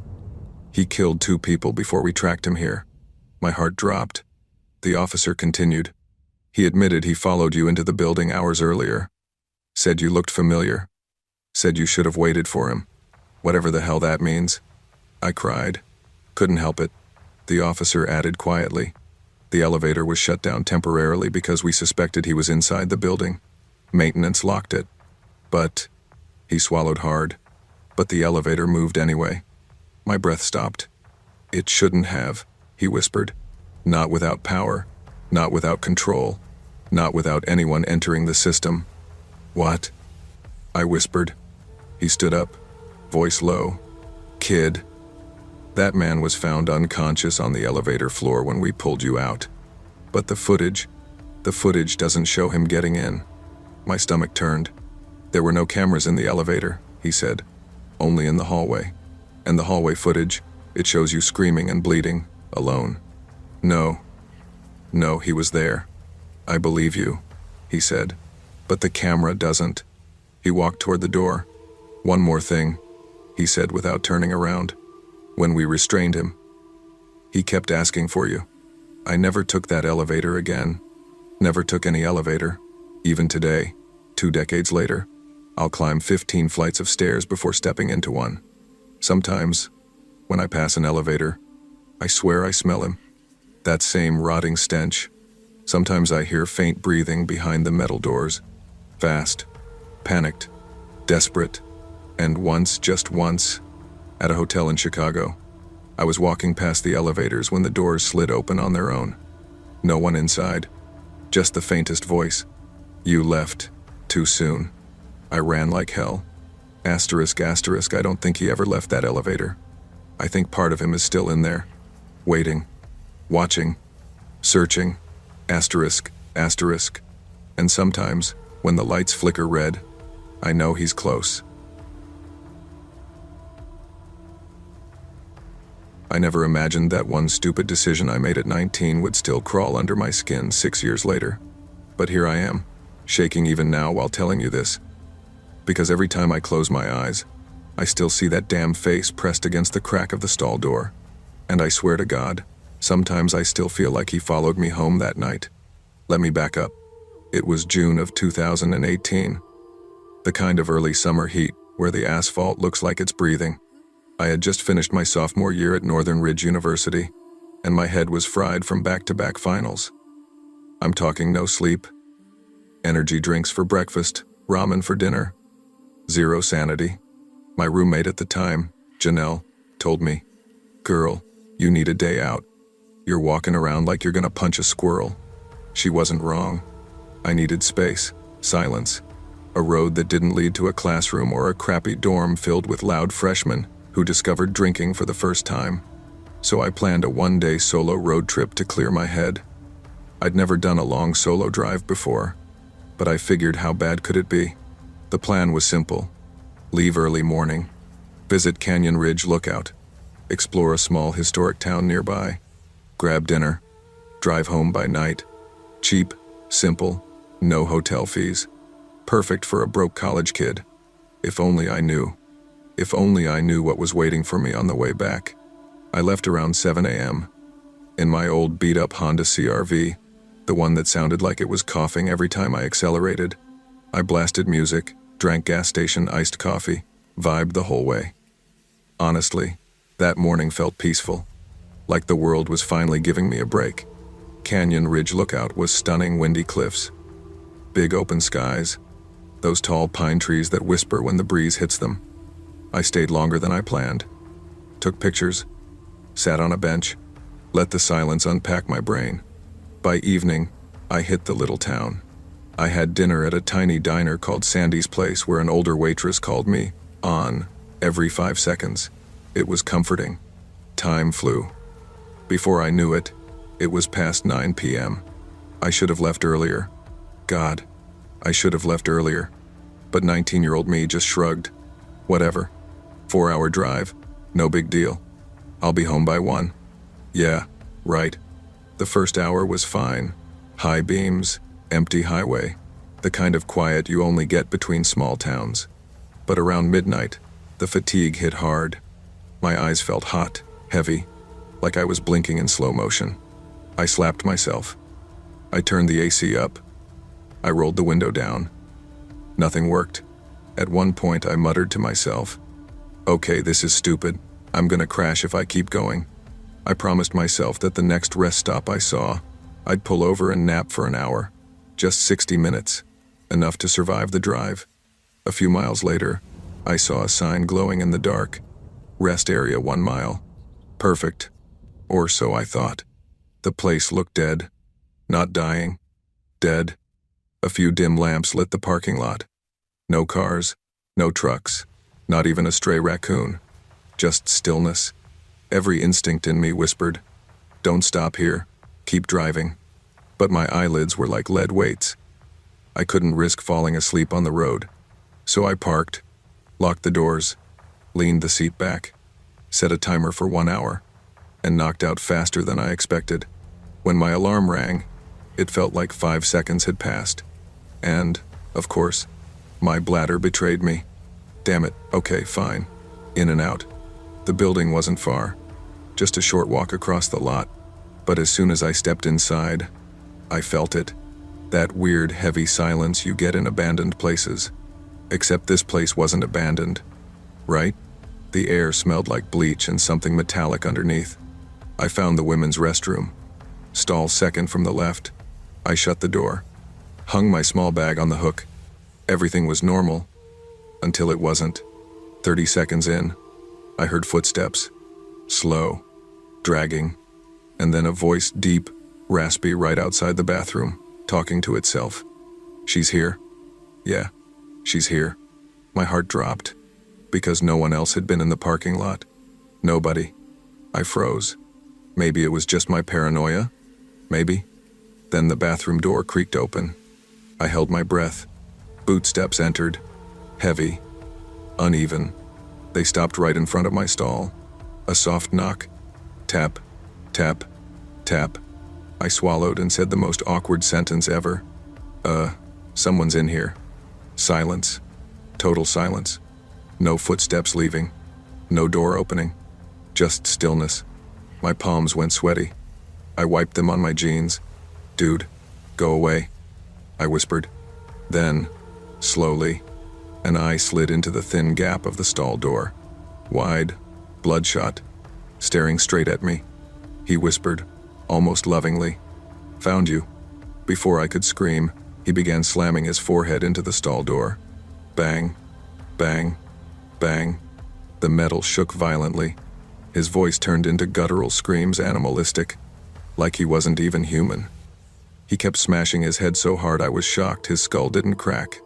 He killed 2 people before we tracked him here." My heart dropped. The officer continued, "He admitted he followed you into the building hours earlier. Said you looked familiar. Said you should have waited for him. Whatever the hell that means." I cried. Couldn't help it. The officer added quietly, "The elevator was shut down temporarily because we suspected he was inside the building. Maintenance locked it. But," he swallowed hard, "but the elevator moved anyway." My breath stopped. "It shouldn't have," he whispered. "Not without power, not without control, not without anyone entering the system." "What?" I whispered. He stood up, voice low. "Kid, that man was found unconscious on the elevator floor when we pulled you out. But the footage doesn't show him getting in." My stomach turned. "There were no cameras in the elevator," he said. "Only in the hallway. And the hallway footage, it shows you screaming and bleeding, alone." No, he was there. "I believe you," he said. But the camera doesn't. He walked toward the door. "One more thing," he said without turning around. When we restrained him, he kept asking for you. I never took that elevator again. Never took any elevator. Even today, 2 decades later, I'll climb 15 flights of stairs before stepping into one. Sometimes, when I pass an elevator, I swear I smell him. That same rotting stench. Sometimes I hear faint breathing behind the metal doors. Fast, panicked, desperate. And once, just once, at a hotel in Chicago, I was walking past the elevators when the doors slid open on their own. No one inside. Just the faintest voice. "You left. Too soon." I ran like hell. Asterisk, asterisk, I don't think he ever left that elevator. I think part of him is still in there. Waiting. Watching. Searching. Asterisk, asterisk. And sometimes, when the lights flicker red, I know he's close. I never imagined that one stupid decision I made at 19 would still crawl under my skin 6 years later. But here I am, shaking even now while telling you this. Because every time I close my eyes, I still see that damn face pressed against the crack of the stall door. And I swear to God, sometimes I still feel like he followed me home that night. Let me back up. It was June of 2018. The kind of early summer heat where the asphalt looks like it's breathing. I had just finished my sophomore year at Northern Ridge University, and my head was fried from back-to-back finals. I'm talking no sleep, energy drinks for breakfast, ramen for dinner, zero sanity. My roommate at the time, Janelle, told me, "Girl, you need a day out. You're walking around like you're gonna punch a squirrel." She wasn't wrong. I needed space, silence, a road that didn't lead to a classroom or a crappy dorm filled with loud freshmen who discovered drinking for the first time. So I planned a one-day solo road trip to clear my head. I'd never done a long solo drive before, but I figured how bad could it be? The plan was simple. Leave early morning, visit Canyon Ridge Lookout, explore a small historic town nearby, grab dinner, drive home by night. Cheap, simple, no hotel fees. Perfect for a broke college kid. If only I knew. If only I knew what was waiting for me on the way back. I left around 7 a.m. in my old beat-up Honda CR-V, the one that sounded like it was coughing every time I accelerated. I blasted music, drank gas station iced coffee, vibed the whole way. Honestly, that morning felt peaceful, like the world was finally giving me a break. Canyon Ridge Lookout was stunning windy cliffs, big open skies, those tall pine trees that whisper when the breeze hits them. I stayed longer than I planned, took pictures, sat on a bench, let the silence unpack my brain. By evening, I hit the little town. I had dinner at a tiny diner called Sandy's Place where an older waitress called me on every 5 seconds. It was comforting. Time flew. Before I knew it, it was past 9 p.m. I should have left earlier. God, I should have left earlier. But 19-year-old me just shrugged. Whatever. 4-hour drive. No big deal. I'll be home by 1. Yeah, right. The first hour was fine. High beams, empty highway. The kind of quiet you only get between small towns. But around midnight, the fatigue hit hard. My eyes felt hot, heavy, like I was blinking in slow motion. I slapped myself. I turned the AC up. I rolled the window down. Nothing worked. At one point, I muttered to myself, "Okay, this is stupid. I'm gonna crash if I keep going." I promised myself that the next rest stop I saw, I'd pull over and nap for an hour. Just 60 minutes. Enough to survive the drive. A few miles later, I saw a sign glowing in the dark. Rest area 1 mile. Perfect. Or so I thought. The place looked dead. Not dying. Dead. A few dim lamps lit the parking lot. No cars. No trucks. Not even a stray raccoon. Just stillness. Every instinct in me whispered, "Don't stop here. Keep driving." But my eyelids were like lead weights. I couldn't risk falling asleep on the road. So I parked, locked the doors, leaned the seat back, set a timer for 1 hour, and knocked out faster than I expected. When my alarm rang, it felt like 5 seconds had passed. And, Of course. My bladder betrayed me. Damn it, okay, fine. In and out. The building wasn't far. Just a short walk across the lot. But as soon as I stepped inside, I felt it. That weird, heavy silence you get in abandoned places. Except this place wasn't abandoned. Right? The air smelled like bleach and something metallic underneath. I found the women's restroom. Stall second from the left. I shut the door. Hung my small bag on the hook. Everything was normal. Until it wasn't. 30 seconds in, I heard footsteps. Slow. Dragging. And then a voice deep, raspy right outside the bathroom, talking to itself. She's here. Yeah, she's here. My heart dropped. Because no one else had been in the parking lot. Nobody. I froze. Maybe it was just my paranoia? Maybe. Then the bathroom door creaked open. I held my breath. Boot steps entered. Heavy. Uneven. They stopped right in front of my stall. A soft knock. Tap. Tap. Tap. I swallowed and said the most awkward sentence ever. Someone's in here. Silence. Total silence. No footsteps leaving. No door opening. Just stillness. My palms went sweaty. I wiped them on my jeans. Dude, go away, I whispered. Then, slowly, an eye slid into the thin gap of the stall door. Wide, bloodshot, staring straight at me. He whispered, almost lovingly, "Found you." Before I could scream, he began slamming his forehead into the stall door. Bang, bang, bang. The metal shook violently. His voice turned into guttural screams, animalistic, like he wasn't even human. He kept smashing his head so hard I was shocked his skull didn't crack.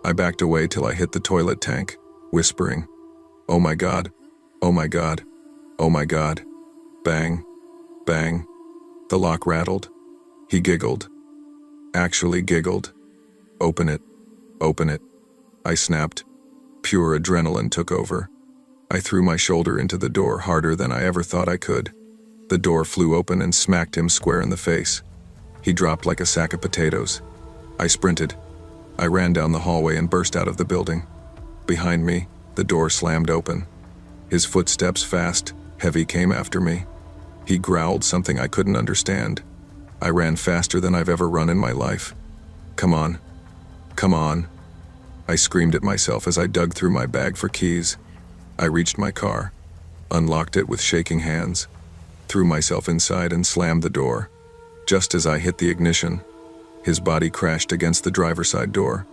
I backed away till I hit the toilet tank, whispering, "Oh my God, oh my God, oh my God." Bang, bang. The lock rattled. He giggled. Actually giggled. "Open it, open it." I snapped. Pure adrenaline took over. I threw my shoulder into the door harder than I ever thought I could. The door flew open and smacked him square in the face. He dropped like a sack of potatoes. I sprinted. I ran down the hallway and burst out of the building. Behind me, the door slammed open. His footsteps, fast, heavy, came after me. He growled something I couldn't understand. I ran faster than I've ever run in my life. "Come on. Come on." I screamed at myself as I dug through my bag for keys. I reached my car, unlocked it with shaking hands, threw myself inside and slammed the door. Just as I hit the ignition, his body crashed against the driver's side door,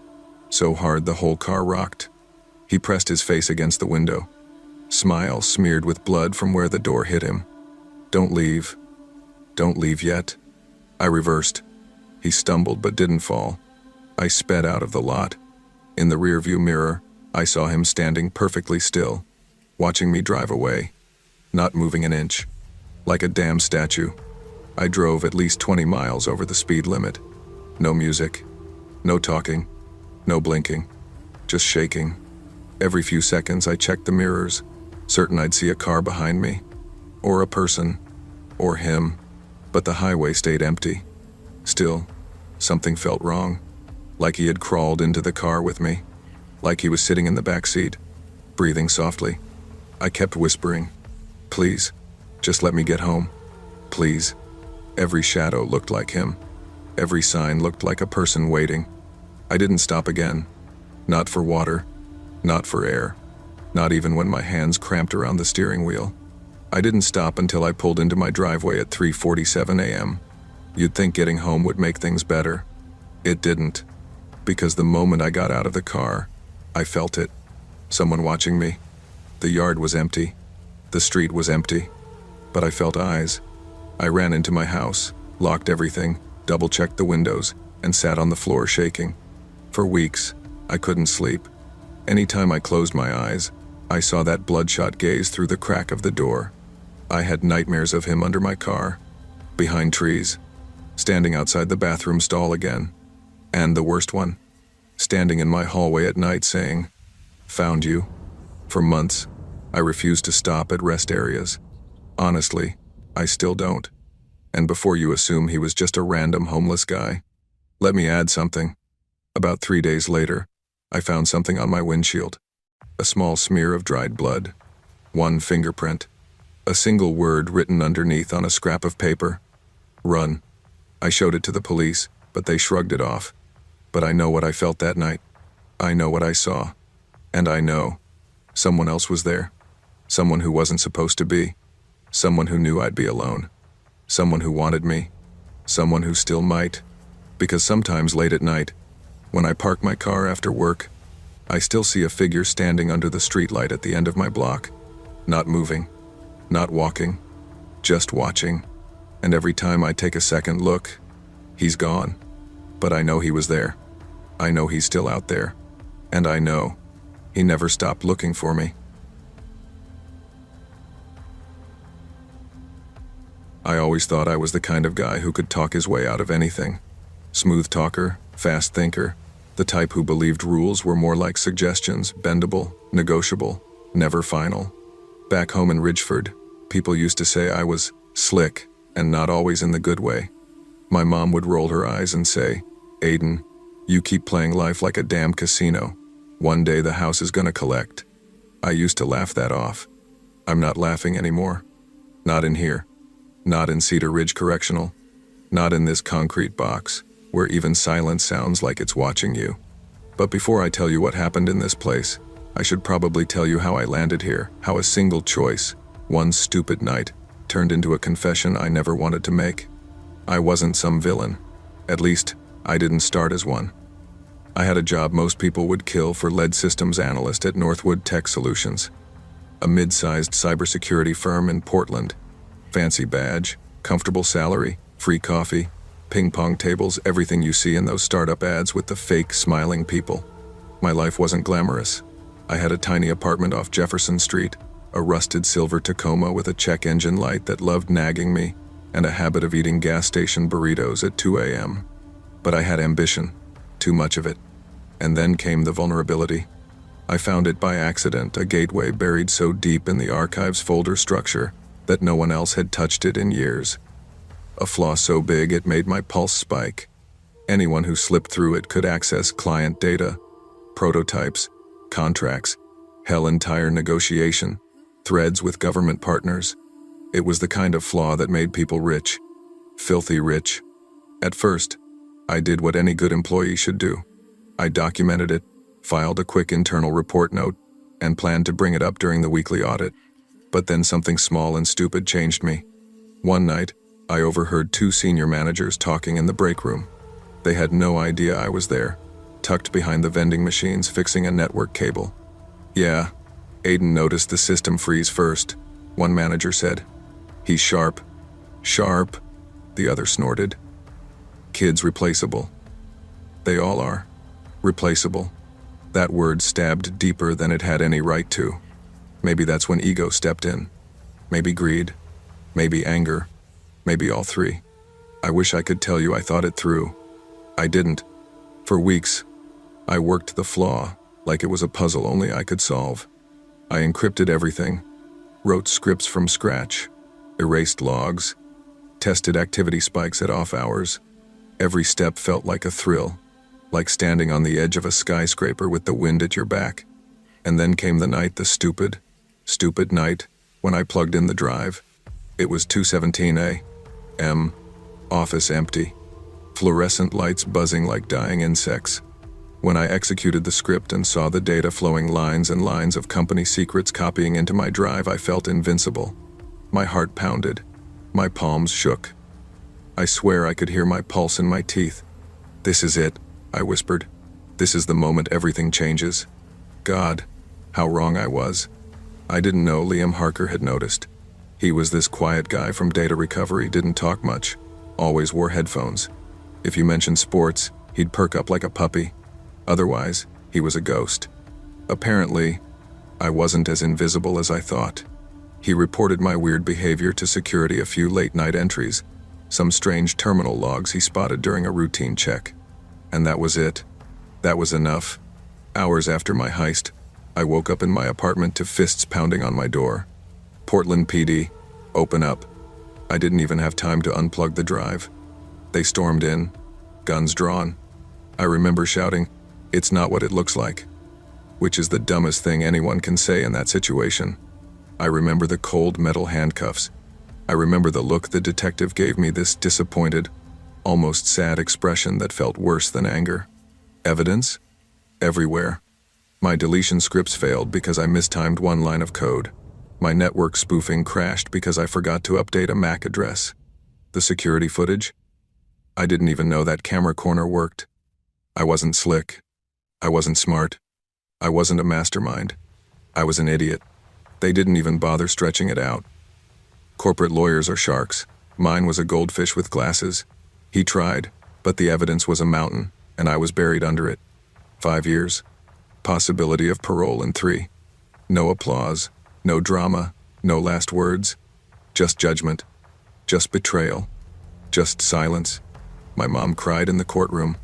so hard the whole car rocked. He pressed his face against the window, smile smeared with blood from where the door hit him. "Don't leave. Don't leave yet." I reversed. He stumbled but didn't fall. I sped out of the lot. In the rearview mirror, I saw him standing perfectly still, watching me drive away, not moving an inch, like a damn statue. I drove at least 20 miles over the speed limit. No music, no talking, no blinking, just shaking. Every few seconds I checked the mirrors, certain I'd see a car behind me, or a person, or him, but the highway stayed empty. Still, something felt wrong, like he had crawled into the car with me, like he was sitting in the back seat, breathing softly. I kept whispering, "Please, just let me get home. Please." Every shadow looked like him. Every sign looked like a person waiting. I didn't stop again. Not for water. Not for air. Not even when my hands cramped around the steering wheel. I didn't stop until I pulled into my driveway at 3:47 a.m. You'd think getting home would make things better. It didn't. Because the moment I got out of the car, I felt it. Someone watching me. The yard was empty. The street was empty. But I felt eyes. I ran into my house, locked everything, double-checked the windows, and sat on the floor shaking. For weeks, I couldn't sleep. Anytime I closed my eyes, I saw that bloodshot gaze through the crack of the door. I had nightmares of him under my car, behind trees, standing outside the bathroom stall again. And the worst one, standing in my hallway at night saying, "Found you." For months, I refused to stop at rest areas. Honestly, I still don't. And before you assume he was just a random homeless guy, let me add something. About 3 days later, I found something on my windshield. A small smear of dried blood. One fingerprint. A single word written underneath on a scrap of paper. Run. I showed it to the police, but they shrugged it off. But I know what I felt that night. I know what I saw. And I know someone else was there. Someone who wasn't supposed to be. Someone who knew I'd be alone. Someone who wanted me. Someone who still might. Because sometimes late at night, when I park my car after work, I still see a figure standing under the streetlight at the end of my block. Not moving. Not walking. Just watching. And every time I take a second look, he's gone. But I know he was there. I know he's still out there. And I know he never stopped looking for me. I always thought I was the kind of guy who could talk his way out of anything. Smooth talker, fast thinker, the type who believed rules were more like suggestions, bendable, negotiable, never final. Back home in Ridgeford, people used to say I was slick, and not always in the good way. My mom would roll her eyes and say, "Aiden, you keep playing life like a damn casino. One day the house is gonna collect." I used to laugh that off. I'm not laughing anymore. Not in here. Not in Cedar Ridge Correctional. Not in this concrete box, where even silence sounds like it's watching you. But before I tell you what happened in this place, I should probably tell you how I landed here, how a single choice, one stupid night, turned into a confession I never wanted to make. I wasn't some villain. At least, I didn't start as one. I had a job most people would kill for lead systems analyst at Northwood Tech Solutions, a mid-sized cybersecurity firm in Portland. Fancy badge, comfortable salary, free coffee, ping pong tables, everything you see in those startup ads with the fake smiling people. My life wasn't glamorous. I had a tiny apartment off Jefferson Street, a rusted silver Tacoma with a check engine light that loved nagging me, and a habit of eating gas station burritos at 2 a.m. But I had ambition, too much of it. And then came the vulnerability. I found it by accident, a gateway buried so deep in the archives folder structure that no one else had touched it in years. A flaw so big it made my pulse spike. Anyone who slipped through it could access client data, prototypes, contracts, hell, entire negotiation, threads with government partners. It was the kind of flaw that made people rich, filthy rich. At first, I did what any good employee should do. I documented it, filed a quick internal report note, and planned to bring it up during the weekly audit. But then something small and stupid changed me. One night, I overheard 2 senior managers talking in the break room. They had no idea I was there, tucked behind the vending machines fixing a network cable. "Yeah, Aiden noticed the system freeze first," one manager said. "He's sharp." "Sharp," the other snorted. "Kid's replaceable." They all are. Replaceable. That word stabbed deeper than it had any right to. Maybe that's when ego stepped in. Maybe greed. Maybe anger. Maybe all 3. I wish I could tell you I thought it through. I didn't. For weeks, I worked the flaw like it was a puzzle only I could solve. I encrypted everything, wrote scripts from scratch, erased logs, tested activity spikes at off hours. Every step felt like a thrill, like standing on the edge of a skyscraper with the wind at your back. And then came the night, the stupid night, when I plugged in the drive. It was 2:17 a.m., office empty, fluorescent lights buzzing like dying insects. When I executed the script and saw the data flowing, lines and lines of company secrets copying into my drive, I felt invincible. My heart pounded. My palms shook. I swear I could hear my pulse in my teeth. "This is it," I whispered. "This is the moment everything changes." God, how wrong I was. I didn't know Liam Harker had noticed. He was this quiet guy from data recovery, didn't talk much, always wore headphones. If you mentioned sports, he'd perk up like a puppy. Otherwise, he was a ghost. Apparently, I wasn't as invisible as I thought. He reported my weird behavior to security, a few late-night entries, some strange terminal logs he spotted during a routine check. And that was it. That was enough. Hours after my heist, I woke up in my apartment to fists pounding on my door. "Portland PD, open up." I didn't even have time to unplug the drive. They stormed in, guns drawn. I remember shouting, "It's not what it looks like," which is the dumbest thing anyone can say in that situation. I remember the cold metal handcuffs. I remember the look the detective gave me, this disappointed, almost sad expression that felt worse than anger. Evidence? Everywhere. My deletion scripts failed because I mistimed one line of code. My network spoofing crashed because I forgot to update a MAC address. The security footage? I didn't even know that camera corner worked. I wasn't slick. I wasn't smart. I wasn't a mastermind. I was an idiot. They didn't even bother stretching it out. Corporate lawyers are sharks. Mine was a goldfish with glasses. He tried, but the evidence was a mountain, and I was buried under it. 5 years. Possibility of parole in 3. No applause, no drama, no last words. Just judgment. Just betrayal. Just silence. My mom cried in the courtroom.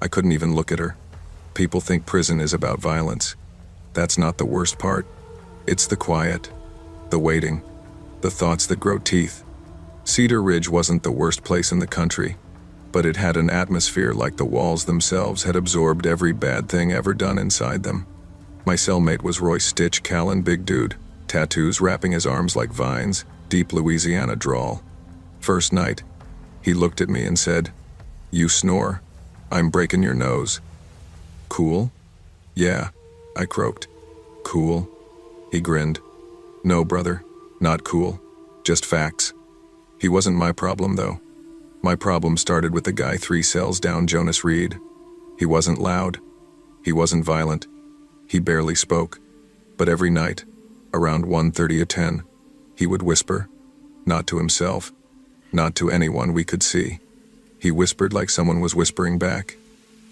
I couldn't even look at her. People think prison is about violence. That's not the worst part. It's the quiet, the waiting, the thoughts that grow teeth. Cedar Ridge wasn't the worst place in the country, but it had an atmosphere like the walls themselves had absorbed every bad thing ever done inside them. My cellmate was Roy Stitch Callan, big dude, tattoos wrapping his arms like vines, deep Louisiana drawl. First night, he looked at me and said, "You snore. I'm breaking your nose." "Cool?" "Yeah," I croaked. "Cool?" He grinned. "No, brother, not cool. Just facts." He wasn't my problem, though. My problem started with the guy 3 cells down, Jonas Reed. He wasn't loud. He wasn't violent. He barely spoke. But every night, around 1:30 or 10, he would whisper. Not to himself. Not to anyone we could see. He whispered like someone was whispering back.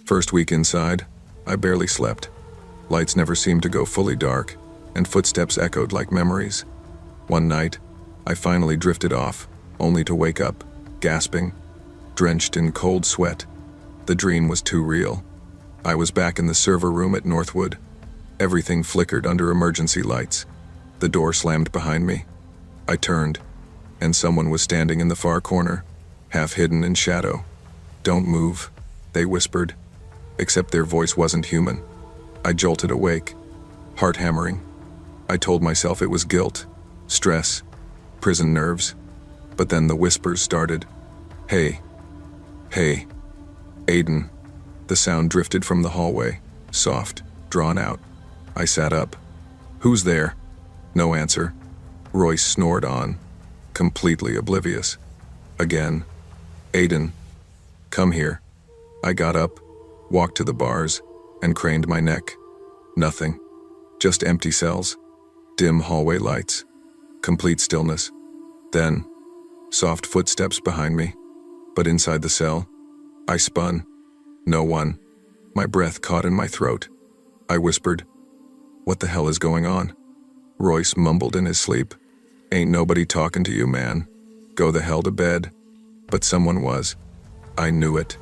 First week inside, I barely slept. Lights never seemed to go fully dark, and footsteps echoed like memories. One night, I finally drifted off, only to wake up, gasping, drenched in cold sweat. The dream was too real. I was back in the server room at Northwood. Everything flickered under emergency lights. The door slammed behind me. I turned, and someone was standing in the far corner, half hidden in shadow. "Don't move," they whispered, except their voice wasn't human. I jolted awake, heart hammering. I told myself it was guilt, stress, prison nerves. But then the whispers started. "Hey. Hey. Aiden." The sound drifted from the hallway, soft, drawn out. I sat up. "Who's there?" No answer. Royce snored on, completely oblivious. Again. "Aiden. Come here." I got up, walked to the bars, and craned my neck. Nothing. Just empty cells. Dim hallway lights. Complete stillness. Then, soft footsteps behind me. But inside the cell, I spun. No one. My breath caught in my throat. I whispered, "What the hell is going on?" Royce mumbled in his sleep, "Ain't nobody talking to you, man. Go the hell to bed." But someone was. I knew it.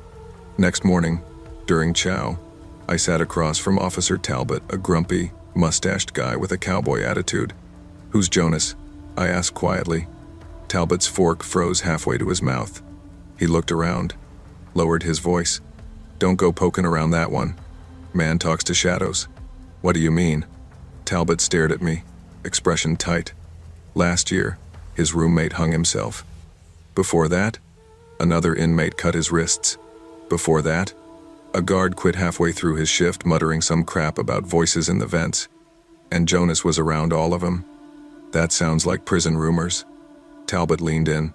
Next morning, during chow, I sat across from Officer Talbot, a grumpy, mustached guy with a cowboy attitude. "Who's Jonas?" I asked quietly. Talbot's fork froze halfway to his mouth. He looked around, lowered his voice. "Don't go poking around that one. Man talks to shadows." "What do you mean?" Talbot stared at me, expression tight. Last year, his roommate hung himself. Before that, another inmate cut his wrists. Before that, a guard quit halfway through his shift muttering some crap about voices in the vents. And Jonas was around all of them. That sounds like prison rumors. Talbot leaned in.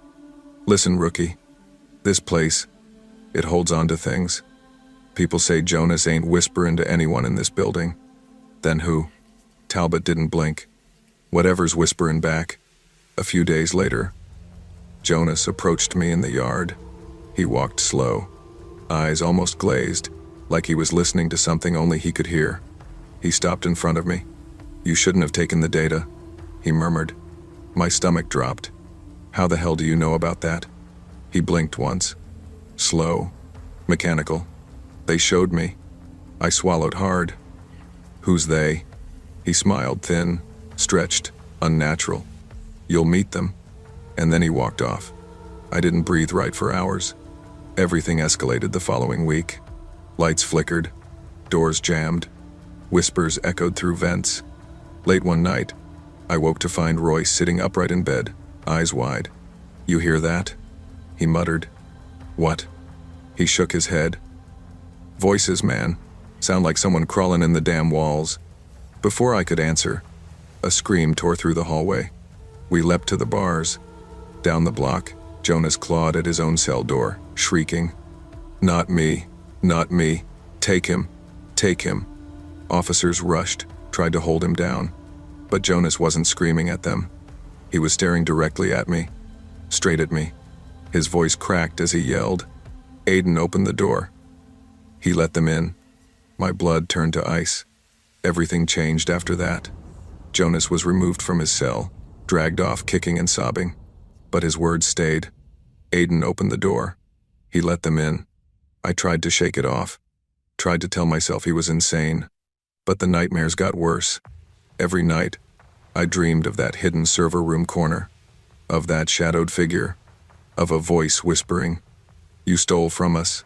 "Listen, rookie. This place, it holds on to things. People say Jonas ain't whispering to anyone in this building." "Then who?" Talbot didn't blink. "Whatever's whispering back." A few days later, Jonas approached me in the yard. He walked slow, eyes almost glazed, like he was listening to something only he could hear. He stopped in front of me. "You shouldn't have taken the data," he murmured. My stomach dropped. "How the hell do you know about that?" He blinked once. Slow, mechanical. "They showed me." I swallowed hard. "Who's they?" He smiled, thin, stretched, unnatural. "You'll meet them." And then he walked off. I didn't breathe right for hours. Everything escalated the following week. Lights flickered, doors jammed, whispers echoed through vents. Late one night, I woke to find Royce sitting upright in bed, eyes wide. "You hear that?" he muttered. "What?" He shook his head. "Voices, man. Sound like someone crawling in the damn walls." Before I could answer, a scream tore through the hallway. We leapt to the bars. Down the block, Jonas clawed at his own cell door, shrieking, "Not me, not me. Take him, take him." Officers rushed, tried to hold him down, but Jonas wasn't screaming at them. He was staring directly at me, straight at me. His voice cracked as he yelled. Aiden opened the door. He let them in. My blood turned to ice. Everything changed after that. Jonas was removed from his cell, dragged off kicking and sobbing. But his words stayed. Aiden opened the door. He let them in. I tried to shake it off, tried to tell myself he was insane. But the nightmares got worse. Every night, I dreamed of that hidden server room corner, of that shadowed figure, of a voice whispering, "You stole from us.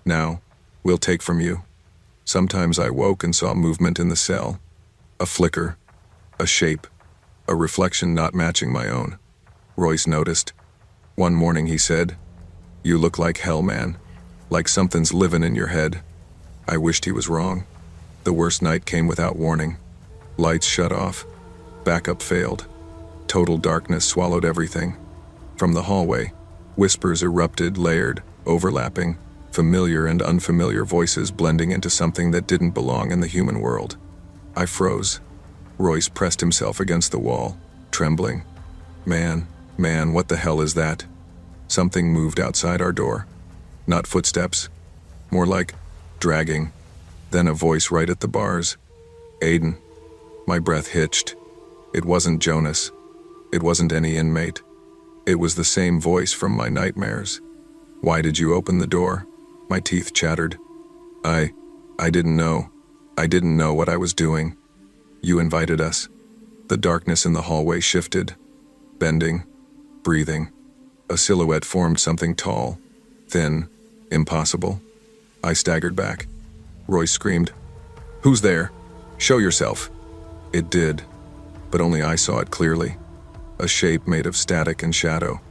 Now, we'll take from you." Sometimes I woke and saw movement in the cell, a flicker, a shape, a reflection not matching my own. Royce noticed. One morning he said, "You look like hell, man, like something's living in your head." I wished he was wrong. The worst night came without warning. Lights shut off. Backup failed. Total darkness swallowed everything. From the hallway, whispers erupted, layered, overlapping, familiar and unfamiliar voices blending into something that didn't belong in the human world. I froze. Royce pressed himself against the wall, trembling. Man, what the hell is that?" Something moved outside our door. Not footsteps, more like dragging. Then a voice right at the bars. "Aiden." My breath hitched. It wasn't Jonas. It wasn't any inmate. It was the same voice from my nightmares. "Why did you open the door?" My teeth chattered. I didn't know. I didn't know what I was doing. You invited us." The darkness in the hallway shifted, bending, breathing. A silhouette formed, something tall, thin, impossible. I staggered back. Royce screamed, "Who's there? Show yourself." It did, but only I saw it clearly. A shape made of static and shadow,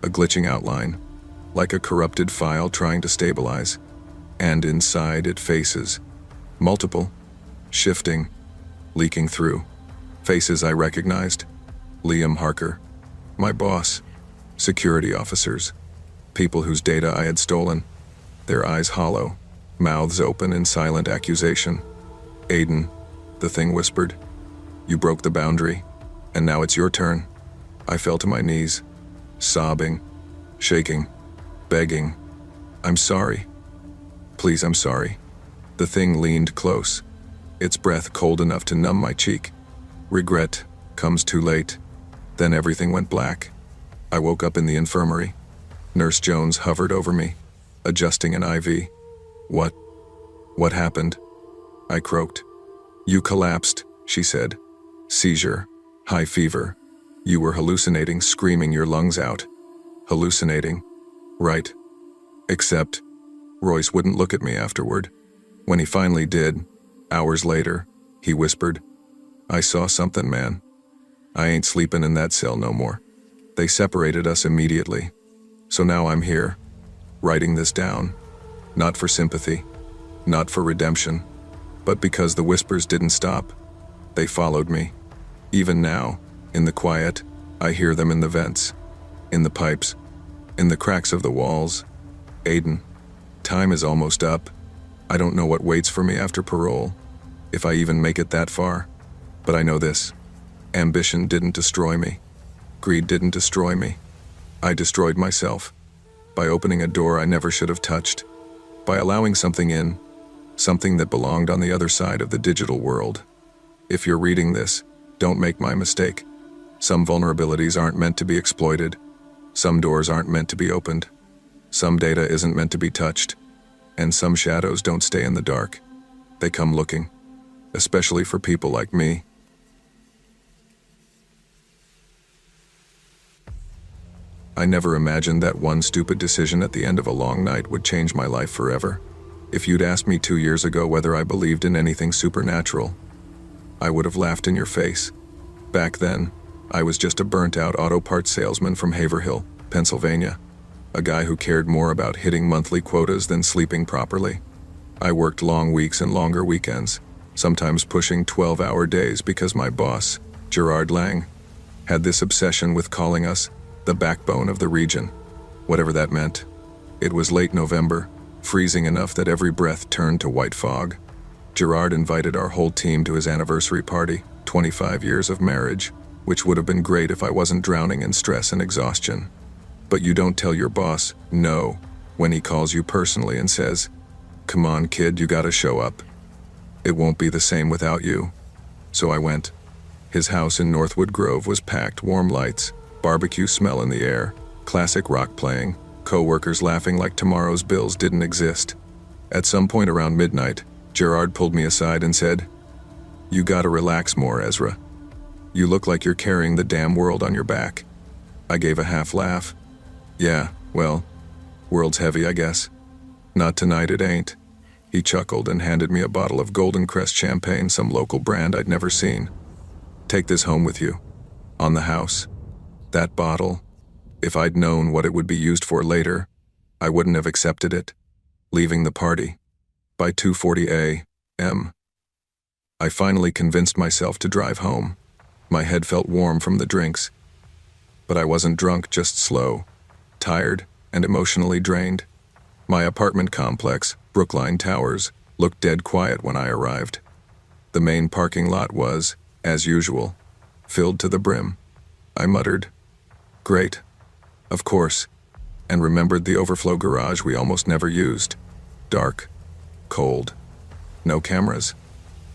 a glitching outline, like a corrupted file trying to stabilize. And inside it faces, multiple, shifting, leaking through. Faces I recognized. Liam Harker, my boss, security officers, people whose data I had stolen, their eyes hollow, mouths open in silent accusation. "Aiden," the thing whispered, "you broke the boundary, and now it's your turn." I fell to my knees, sobbing, shaking, begging. "I'm sorry. Please, I'm sorry." The thing leaned close, its breath cold enough to numb my cheek. Regret comes too late. Then everything went black. I woke up in the infirmary. Nurse Jones hovered over me, adjusting an IV. What happened?" I croaked. "You collapsed," she said. "Seizure, high fever. You were hallucinating, screaming your lungs out." Hallucinating? Right. Except, Royce wouldn't look at me afterward. When he finally did, hours later, he whispered, "I saw something, man. I ain't sleeping in that cell no more." They separated us immediately. So now I'm here, writing this down. Not for sympathy, not for redemption, but because the whispers didn't stop. They followed me. Even now, in the quiet, I hear them in the vents, in the pipes, in the cracks of the walls. Aiden, time is almost up. I don't know what waits for me after parole, if I even make it that far. But I know this. Ambition didn't destroy me. Greed didn't destroy me. I destroyed myself by opening a door I never should have touched, by allowing something in, something that belonged on the other side of the digital world. If you're reading this, don't make my mistake. Some vulnerabilities aren't meant to be exploited. Some doors aren't meant to be opened. Some data isn't meant to be touched. And some shadows don't stay in the dark. They come looking, especially for people like me. I never imagined that one stupid decision at the end of a long night would change my life forever. If you'd asked me 2 years ago whether I believed in anything supernatural, I would have laughed in your face. Back then, I was just a burnt-out auto parts salesman from Haverhill, Pennsylvania, a guy who cared more about hitting monthly quotas than sleeping properly. I worked long weeks and longer weekends, sometimes pushing 12-hour days because my boss, Gerard Lang, had this obsession with calling us the backbone of the region, whatever that meant. It was late November, freezing enough that every breath turned to white fog. Gerard invited our whole team to his anniversary party, 25 years of marriage, which would have been great if I wasn't drowning in stress and exhaustion. But you don't tell your boss no when he calls you personally and says, "Come on, kid, you gotta show up. It won't be the same without you." So I went. His house in Northwood Grove was packed, warm lights, barbecue smell in the air, classic rock playing, co-workers laughing like tomorrow's bills didn't exist. At some point around midnight, Gerard pulled me aside and said, "You gotta relax more, Ezra. You look like you're carrying the damn world on your back." I gave a half laugh. "Yeah, well, world's heavy, I guess. Not tonight, it ain't." He chuckled and handed me a bottle of Golden Crest champagne, some local brand I'd never seen. "Take this home with you. On the house." That bottle, if I'd known what it would be used for later, I wouldn't have accepted it. Leaving the party. By 2:40 a.m., I finally convinced myself to drive home. My head felt warm from the drinks. But I wasn't drunk, just slow, tired, and emotionally drained. My apartment complex, Brookline Towers, looked dead quiet when I arrived. The main parking lot was, as usual, filled to the brim. I muttered, "Great, of course," and remembered the overflow garage we almost never used. Dark, cold, no cameras.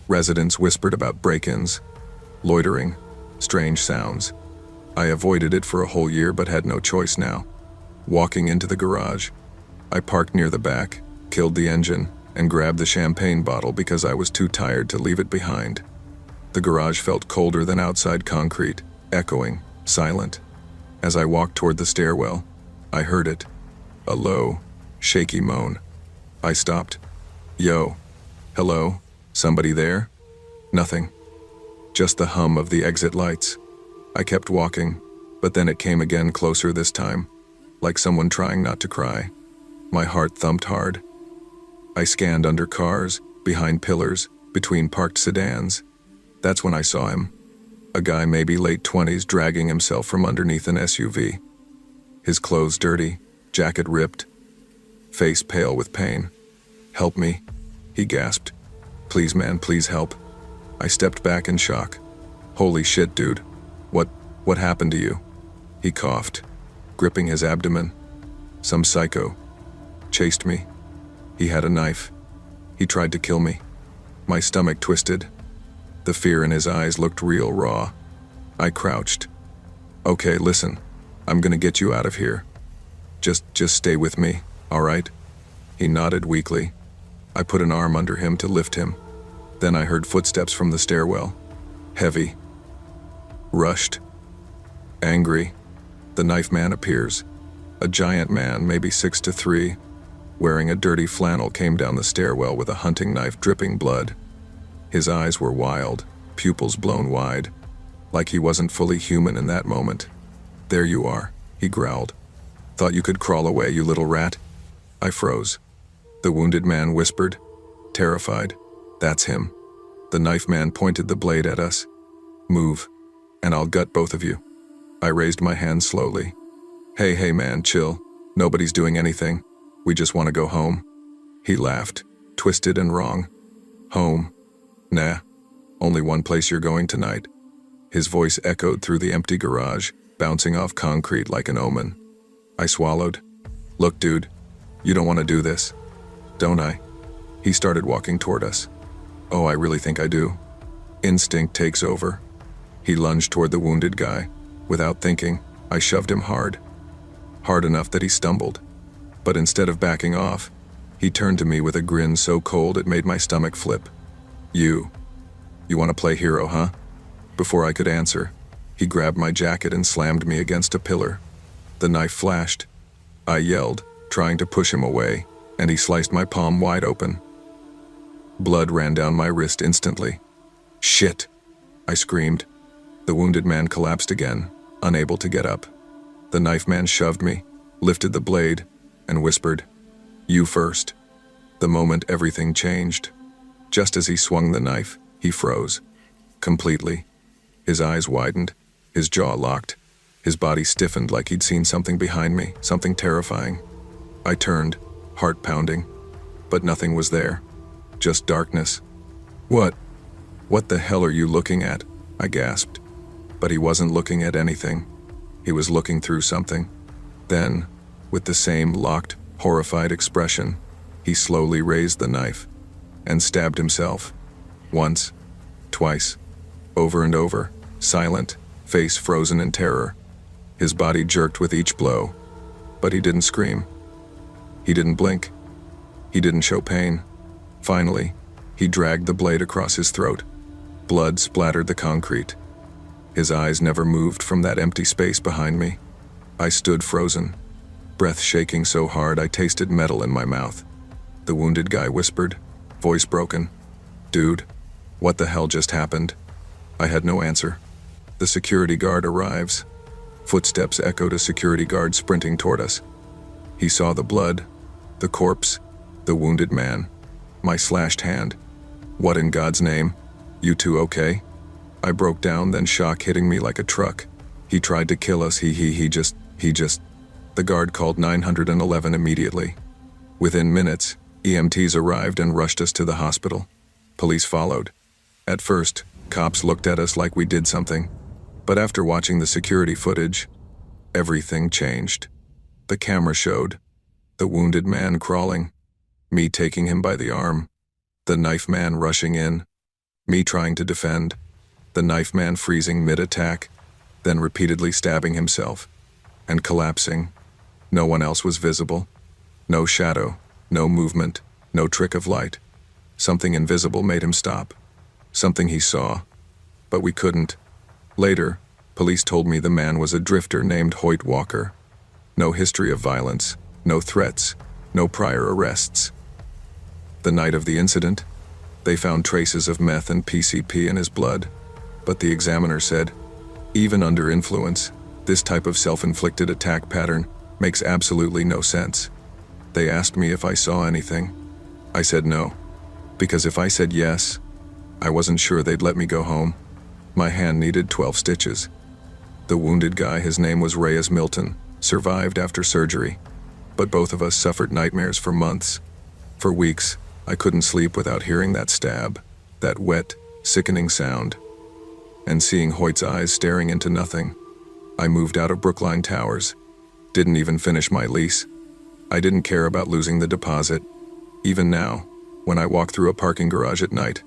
Residents whispered about break-ins, loitering, strange sounds. I avoided it for a whole year but had no choice now. Walking into the garage, I parked near the back, killed the engine, and grabbed the champagne bottle because I was too tired to leave it behind. The garage felt colder than outside concrete, echoing, silent. As I walked toward the stairwell, I heard it, a low, shaky moan. I stopped. "Yo, hello, somebody there?" Nothing. Just the hum of the exit lights. I kept walking, but then it came again, closer this time, like someone trying not to cry. My heart thumped hard. I scanned under cars, behind pillars, between parked sedans. That's when I saw him. A guy maybe late 20s dragging himself from underneath an SUV. His clothes dirty, jacket ripped, face pale with pain. "Help me," he gasped. "Please, man, please help." I stepped back in shock. "Holy shit, dude. What happened to you?" He coughed, gripping his abdomen. "Some psycho chased me. He had a knife. He tried to kill me." My stomach twisted. The fear in his eyes looked real raw. I crouched. "Okay, listen. I'm gonna get you out of here. Just stay with me, all right?" He nodded weakly. I put an arm under him to lift him. Then I heard footsteps from the stairwell. Heavy. Rushed. Angry. The knife man appears. A giant man, maybe 6'3", wearing a dirty flannel, came down the stairwell with a hunting knife dripping blood. His eyes were wild, pupils blown wide, like he wasn't fully human in that moment. "There you are," he growled. "Thought you could crawl away, you little rat?" I froze. The wounded man whispered, terrified, "That's him." The knife man pointed the blade at us. "Move, and I'll gut both of you." I raised my hand slowly. Hey man, chill. Nobody's doing anything. We just want to go home." He laughed, twisted and wrong. "Home? Nah. Only one place you're going tonight." His voice echoed through the empty garage, bouncing off concrete like an omen. I swallowed. "Look, dude, you don't want to do this, don't I?" He started walking toward us. "Oh, I really think I do." Instinct takes over. He lunged toward the wounded guy. Without thinking, I shoved him hard. Hard enough that he stumbled. But instead of backing off, he turned to me with a grin so cold it made my stomach flip. You want to play hero, huh?" Before I could answer, he grabbed my jacket and slammed me against a pillar. The knife flashed. I yelled, trying to push him away. and he sliced my palm wide open. Blood ran down my wrist instantly. "Shit!" I screamed. The wounded man collapsed again, unable to get up. The knife man shoved me, lifted the blade, and whispered, "You first." The moment everything changed. Just as he swung the knife, he froze. Completely. His eyes widened, his jaw locked, his body stiffened like he'd seen something behind me, something terrifying. I turned, heart pounding, but nothing was there. Just darkness. What the hell are you looking at?" I gasped. But he wasn't looking at anything. He was looking through something. Then, with the same locked, horrified expression, he slowly raised the knife and stabbed himself. Once, twice, over and over, silent, face frozen in terror. His body jerked with each blow, but he didn't scream. He didn't blink. He didn't show pain. Finally, he dragged the blade across his throat. Blood splattered the concrete. His eyes never moved from that empty space behind me. I stood frozen, breath shaking so hard I tasted metal in my mouth. The wounded guy whispered, voice broken, "Dude, what the hell just happened?" I had no answer. The security guard arrives. Footsteps echoed, a security guard sprinting toward us. He saw the blood, the corpse, the wounded man, my slashed hand. "What in God's name? You two okay?" I broke down, then shock hitting me like a truck. "He tried to kill us, he just. The guard called 911 immediately. Within minutes, EMTs arrived and rushed us to the hospital. Police followed. At first, cops looked at us like we did something. But after watching the security footage, everything changed. The camera showed the wounded man crawling, me taking him by the arm, the knife man rushing in, me trying to defend, the knife man freezing mid-attack, then repeatedly stabbing himself, and collapsing. No one else was visible. No shadow, no movement, no trick of light. Something invisible made him stop. Something he saw. But we couldn't. Later, police told me the man was a drifter named Hoyt Walker. No history of violence, no threats, no prior arrests. The night of the incident, they found traces of meth and PCP in his blood, but the examiner said, even under influence, this type of self-inflicted attack pattern makes absolutely no sense. They asked me if I saw anything. I said no, because if I said yes, I wasn't sure they'd let me go home. My hand needed 12 stitches. The wounded guy, his name was Reyes Milton, survived after surgery, but both of us suffered nightmares for months. For weeks, I couldn't sleep without hearing that stab, that wet, sickening sound, and seeing Hoyt's eyes staring into nothing. I moved out of Brookline Towers, didn't even finish my lease. I didn't care about losing the deposit. Even now, when I walk through a parking garage at night,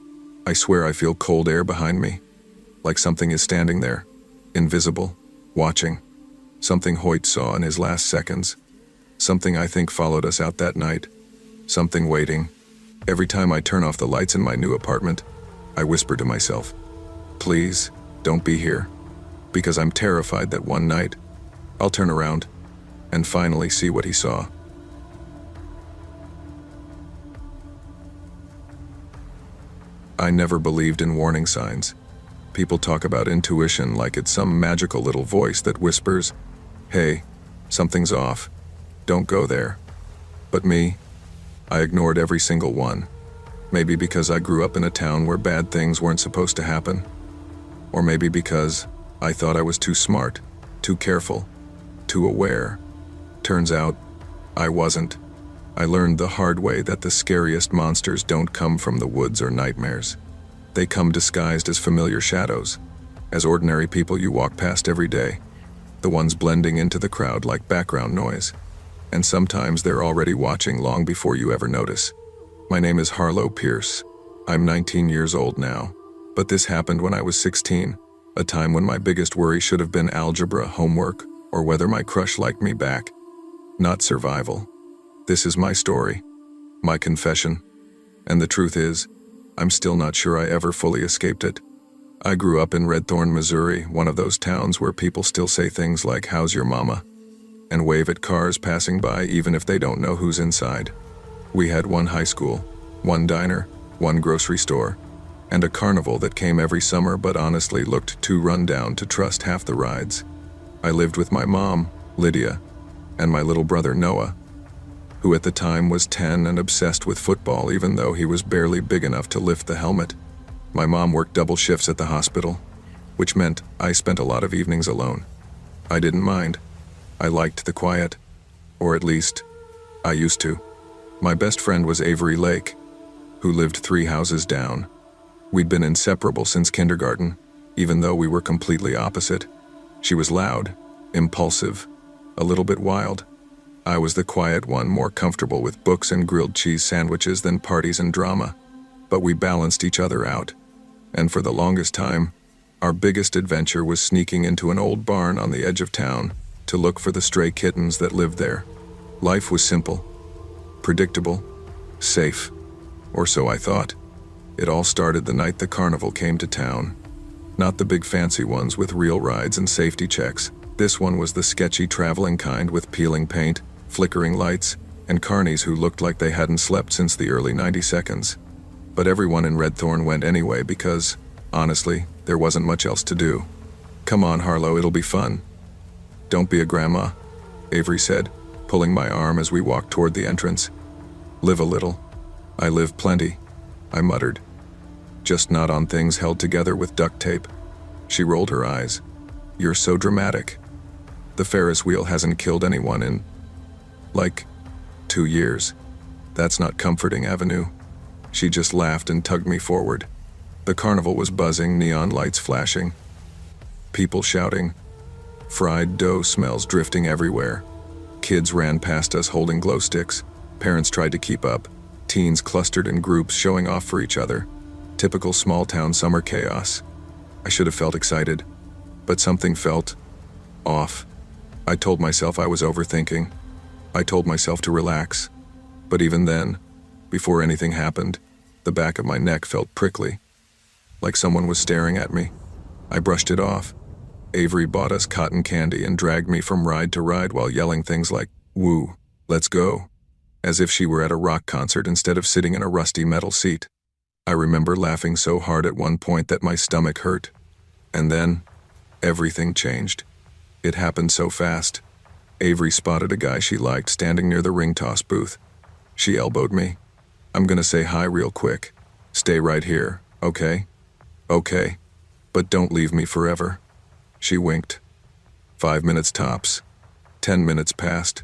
I swear I feel cold air behind me, like something is standing there, invisible, watching. Something Hoyt saw in his last seconds. Something I think followed us out that night. Something waiting. Every time I turn off the lights in my new apartment, I whisper to myself, please, don't be here, because I'm terrified that one night, I'll turn around and finally see what he saw. I never believed in warning signs. People talk about intuition like it's some magical little voice that whispers, hey, something's off, don't go there. But me, I ignored every single one. Maybe because I grew up in a town where bad things weren't supposed to happen. Or maybe because I thought I was too smart, too careful, too aware. Turns out, I wasn't. I learned the hard way that the scariest monsters don't come from the woods or nightmares. They come disguised as familiar shadows, as ordinary people you walk past every day, the ones blending into the crowd like background noise. And sometimes they're already watching long before you ever notice. My name is Harlow Pierce. I'm 19 years old now, but this happened when I was 16, a time when my biggest worry should have been algebra, homework, or whether my crush liked me back, not survival. This is my story, my confession, and the truth is, I'm still not sure I ever fully escaped it. I grew up in Red Thorn, Missouri, one of those towns where people still say things like, how's your mama? And wave at cars passing by even if they don't know who's inside. We had one high school, one diner, one grocery store, and a carnival that came every summer but honestly looked too run down to trust half the rides. I lived with my mom, Lydia, and my little brother Noah, who at the time was 10 and obsessed with football even though he was barely big enough to lift the helmet. My mom worked double shifts at the hospital, which meant I spent a lot of evenings alone. I didn't mind. I liked the quiet, or at least, I used to. My best friend was Avery Lake, who lived 3 houses down. We'd been inseparable since kindergarten, even though we were completely opposite. She was loud, impulsive, a little bit wild. I was the quiet one, more comfortable with books and grilled cheese sandwiches than parties and drama. But we balanced each other out. And for the longest time, our biggest adventure was sneaking into an old barn on the edge of town to look for the stray kittens that lived there. Life was simple, predictable, safe, or so I thought. It all started the night the carnival came to town. Not the big fancy ones with real rides and safety checks. This one was the sketchy traveling kind with peeling paint, flickering lights, and carnies who looked like they hadn't slept since the early 90 seconds. But everyone in Redthorn went anyway because, honestly, there wasn't much else to do. "Come on, Harlow, it'll be fun." "Don't be a grandma," Avery said, pulling my arm as we walked toward the entrance. "Live a little." "I live plenty," I muttered. "Just not on things held together with duct tape." She rolled her eyes. "You're so dramatic. The Ferris wheel hasn't killed anyone in, like, 2 years. That's not comforting, Avenue." She just laughed and tugged me forward. The carnival was buzzing, neon lights flashing, people shouting, fried dough smells drifting everywhere. Kids ran past us holding glow sticks. Parents tried to keep up. Teens clustered in groups showing off for each other. Typical small-town summer chaos. I should have felt excited, but something felt off. I told myself I was overthinking. I told myself to relax. But even then, before anything happened, the back of my neck felt prickly, like someone was staring at me. I brushed it off. Avery bought us cotton candy and dragged me from ride to ride while yelling things like, "Woo, let's go," as if she were at a rock concert instead of sitting in a rusty metal seat. I remember laughing so hard at one point that my stomach hurt. And then, everything changed. It happened so fast. Avery spotted a guy she liked standing near the ring toss booth. She elbowed me. "I'm gonna say hi real quick. Stay right here, okay?" "Okay. But don't leave me forever." She winked. 5 minutes tops. 10 minutes passed.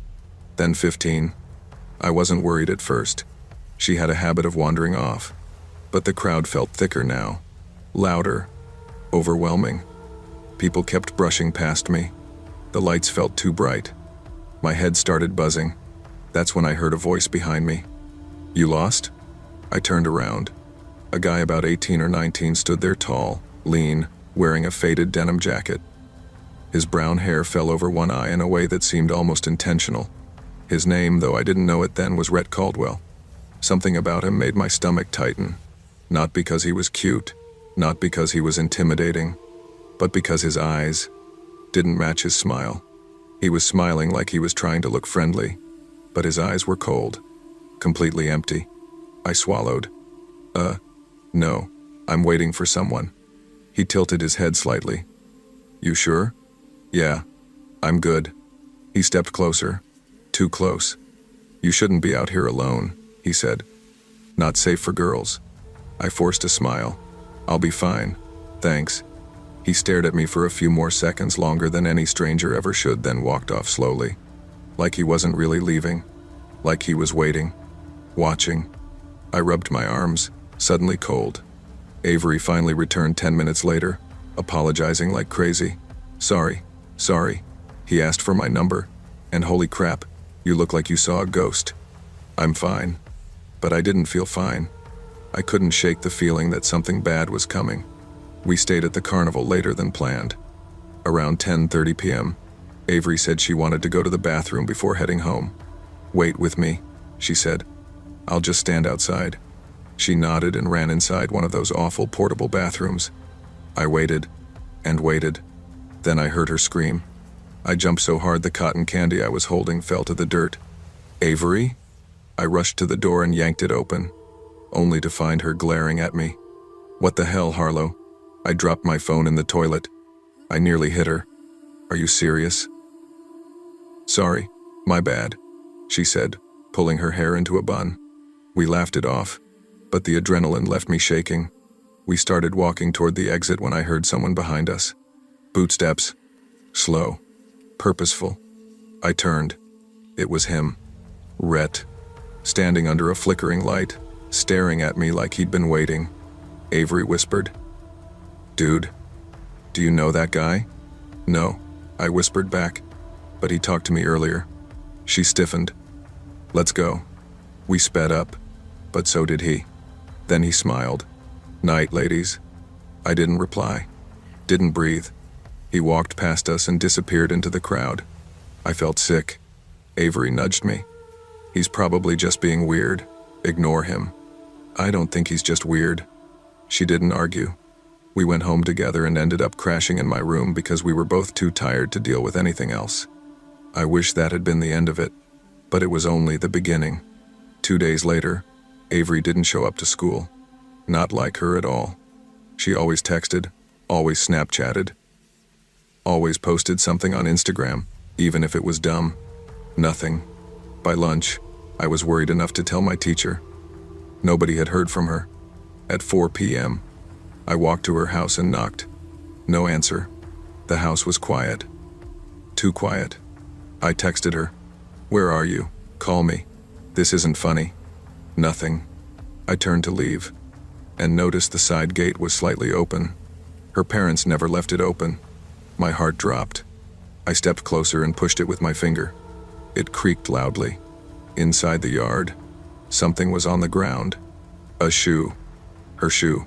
Then 15. I wasn't worried at first. She had a habit of wandering off. But the crowd felt thicker now. Louder. Overwhelming. People kept brushing past me. The lights felt too bright. My head started buzzing. That's when I heard a voice behind me. "You lost?" I turned around. A guy about 18 or 19 stood there tall, lean, wearing a faded denim jacket. His brown hair fell over one eye in a way that seemed almost intentional. His name, though I didn't know it then, was Rhett Caldwell. Something about him made my stomach tighten. Not because he was cute, not because he was intimidating, but because his eyes didn't match his smile. He was smiling like he was trying to look friendly, but his eyes were cold, completely empty. I swallowed. No, I'm waiting for someone." He tilted his head slightly. "You sure?" "Yeah, I'm good." He stepped closer. Too close. "You shouldn't be out here alone," he said. "Not safe for girls." I forced a smile. "I'll be fine. Thanks." He stared at me for a few more seconds, longer than any stranger ever should, then walked off slowly. Like he wasn't really leaving. Like he was waiting. Watching. I rubbed my arms, suddenly cold. Avery finally returned 10 minutes later, apologizing like crazy. Sorry. He asked for my number, and holy crap, you look like you saw a ghost." "I'm fine." But I didn't feel fine. I couldn't shake the feeling that something bad was coming. We stayed at the carnival later than planned. Around 10:30 p.m., Avery said she wanted to go to the bathroom before heading home. "Wait with me," she said. "I'll just stand outside." She nodded and ran inside one of those awful portable bathrooms. I waited and waited. Then I heard her scream. I jumped so hard the cotton candy I was holding fell to the dirt. "Avery?" I rushed to the door and yanked it open, only to find her glaring at me. "What the hell, Harlow?" I dropped my phone in the toilet. I nearly hit her. "Are you serious?" "Sorry, my bad," she said, pulling her hair into a bun. We laughed it off, but the adrenaline left me shaking. We started walking toward the exit when I heard someone behind us. Footsteps. Slow. Purposeful. I turned. It was him. Rhett. Standing under a flickering light, staring at me like he'd been waiting. Avery whispered, "Dude, do you know that guy?" "No," I whispered back, "but he talked to me earlier." She stiffened. "Let's go." We sped up, but so did he. Then he smiled. "Night, ladies." I didn't reply. Didn't breathe. He walked past us and disappeared into the crowd. I felt sick. Avery nudged me. "He's probably just being weird. Ignore him." "I don't think he's just weird." She didn't argue. We went home together and ended up crashing in my room because we were both too tired to deal with anything else. I wish that had been the end of it, but it was only the beginning. 2 days later, Avery didn't show up to school. Not like her at all. She always texted, always Snapchatted, always posted something on Instagram, even if it was dumb. Nothing. By lunch, I was worried enough to tell my teacher. Nobody had heard from her. At 4 p.m., I walked to her house and knocked. No answer. The house was quiet. Too quiet. I texted her, "Where are you? Call me. This isn't funny." Nothing. I turned to leave, and noticed the side gate was slightly open. Her parents never left it open. My heart dropped. I stepped closer and pushed it with my finger. It creaked loudly. Inside the yard, something was on the ground. A shoe. Her shoe.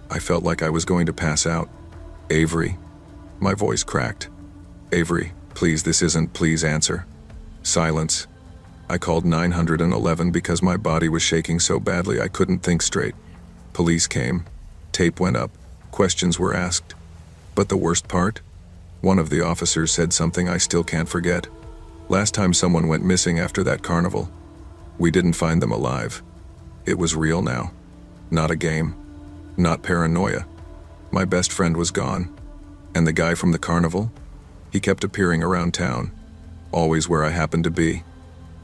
I felt like I was going to pass out. "Avery." My voice cracked. "Avery, please, this isn't, please answer." Silence. I called 911 because my body was shaking so badly I couldn't think straight. Police came. Tape went up. Questions were asked. But the worst part? One of the officers said something I still can't forget. Last time someone went missing after that carnival, we didn't find them alive. It was real now. Not a game. Not paranoia. My best friend was gone. And the guy from the carnival? He kept appearing around town. Always where I happened to be.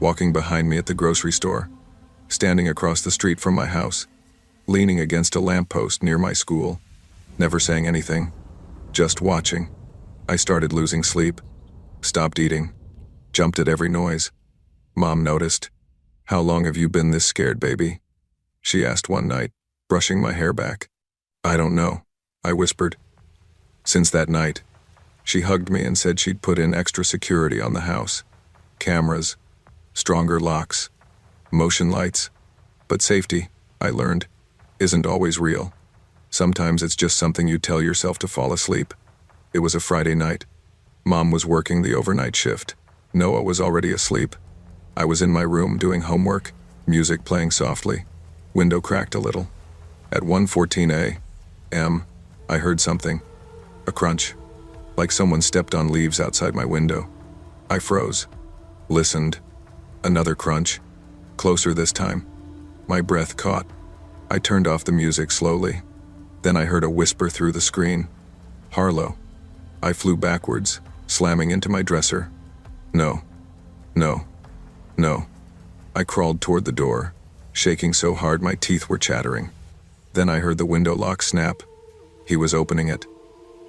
Walking behind me at the grocery store. Standing across the street from my house. Leaning against a lamppost near my school. Never saying anything. Just watching. I started losing sleep. Stopped eating. Jumped at every noise. Mom noticed. "How long have you been this scared, baby?" she asked one night, brushing my hair back. "I don't know," I whispered. "Since that night." She hugged me and said she'd put in extra security on the house. Cameras. Stronger locks. Motion lights. But safety, I learned, isn't always real. Sometimes it's just something you tell yourself to fall asleep. It was a Friday night. Mom was working the overnight shift. Noah was already asleep. I was in my room doing homework, music playing softly. Window cracked a little. At 1:14 a.m., I heard something. A crunch. Like someone stepped on leaves outside my window. I froze. Listened. Another crunch. Closer this time. My breath caught. I turned off the music slowly. Then I heard a whisper through the screen. "Harlow." I flew backwards, slamming into my dresser. No. No. No. I crawled toward the door, shaking so hard my teeth were chattering. Then I heard the window lock snap. He was opening it.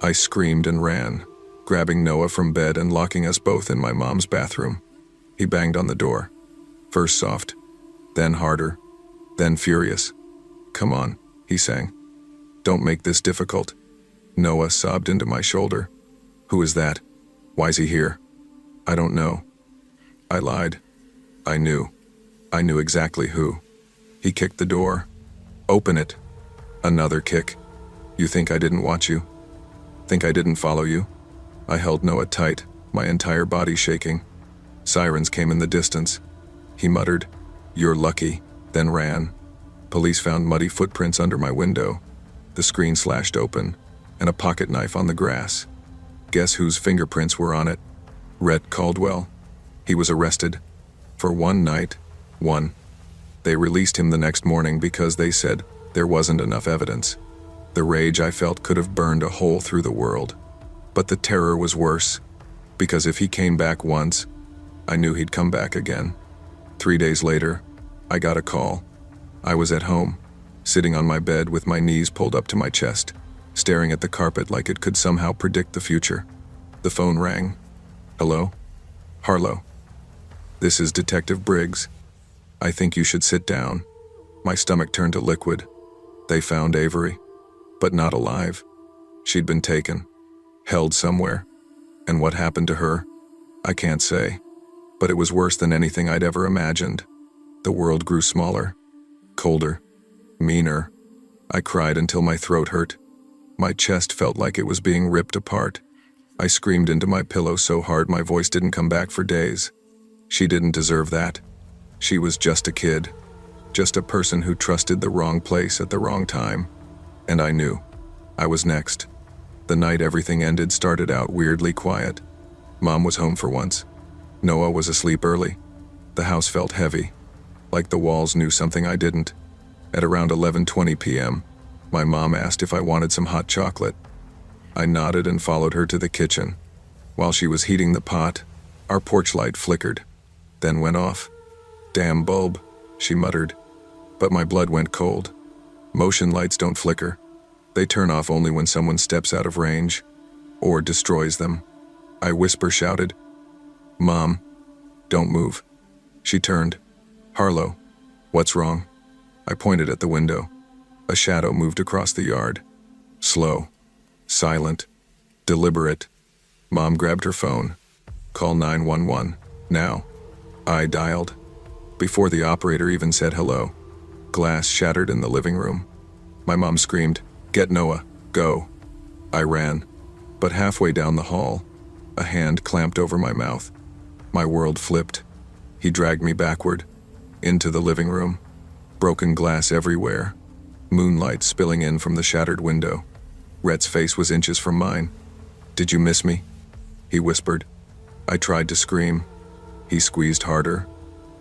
I screamed and ran, grabbing Noah from bed and locking us both in my mom's bathroom. He banged on the door. First soft, then harder, then furious. "Come on," he sang. "Don't make this difficult." Noah sobbed into my shoulder. "Who is that? Why's he here?" "I don't know." I lied. I knew. I knew exactly who. He kicked the door. "Open it." Another kick. "You think I didn't watch you? Think I didn't follow you?" I held Noah tight, my entire body shaking. Sirens came in the distance. He muttered, "You're lucky," then ran. Police found muddy footprints under my window, the screen slashed open, and a pocket knife on the grass. Guess whose fingerprints were on it? Rhett Caldwell. He was arrested. For one night. One. They released him the next morning because they said there wasn't enough evidence. The rage I felt could have burned a hole through the world. But the terror was worse, because if he came back once, I knew he'd come back again. 3 days later, I got a call. I was at home, sitting on my bed with my knees pulled up to my chest, staring at the carpet like it could somehow predict the future. The phone rang. Hello? Harlow. This is Detective Briggs. I think you should sit down. My stomach turned to liquid. They found Avery, but not alive. She'd been taken, held somewhere. And what happened to her? I can't say. But it was worse than anything I'd ever imagined. The world grew smaller, colder, meaner. I cried until my throat hurt. My chest felt like it was being ripped apart. I screamed into my pillow so hard my voice didn't come back for days. She didn't deserve that. She was just a kid. Just a person who trusted the wrong place at the wrong time. And I knew. I was next. The night everything ended started out weirdly quiet. Mom was home for once. Noah was asleep early. The house felt heavy, like the walls knew something I didn't. At around 11:20 p.m., my mom asked if I wanted some hot chocolate. I nodded and followed her to the kitchen. While she was heating the pot, our porch light flickered, then went off. "Damn bulb," she muttered. But my blood went cold. Motion lights don't flicker. They turn off only when someone steps out of range, or destroys them. I shouted, "Mom, don't move." She turned. "Harlow, what's wrong?" I pointed at the window. A shadow moved across the yard. Slow, silent, deliberate. Mom grabbed her phone. "Call 911, now." I dialed. Before the operator even said hello, glass shattered in the living room. My mom screamed, "Get Noah, go." I ran, but halfway down the hall, a hand clamped over my mouth. My world flipped. He dragged me backward, into the living room. Broken glass everywhere, moonlight spilling in from the shattered window. Rhett's face was inches from mine. "Did you miss me?" he whispered. I tried to scream. He squeezed harder.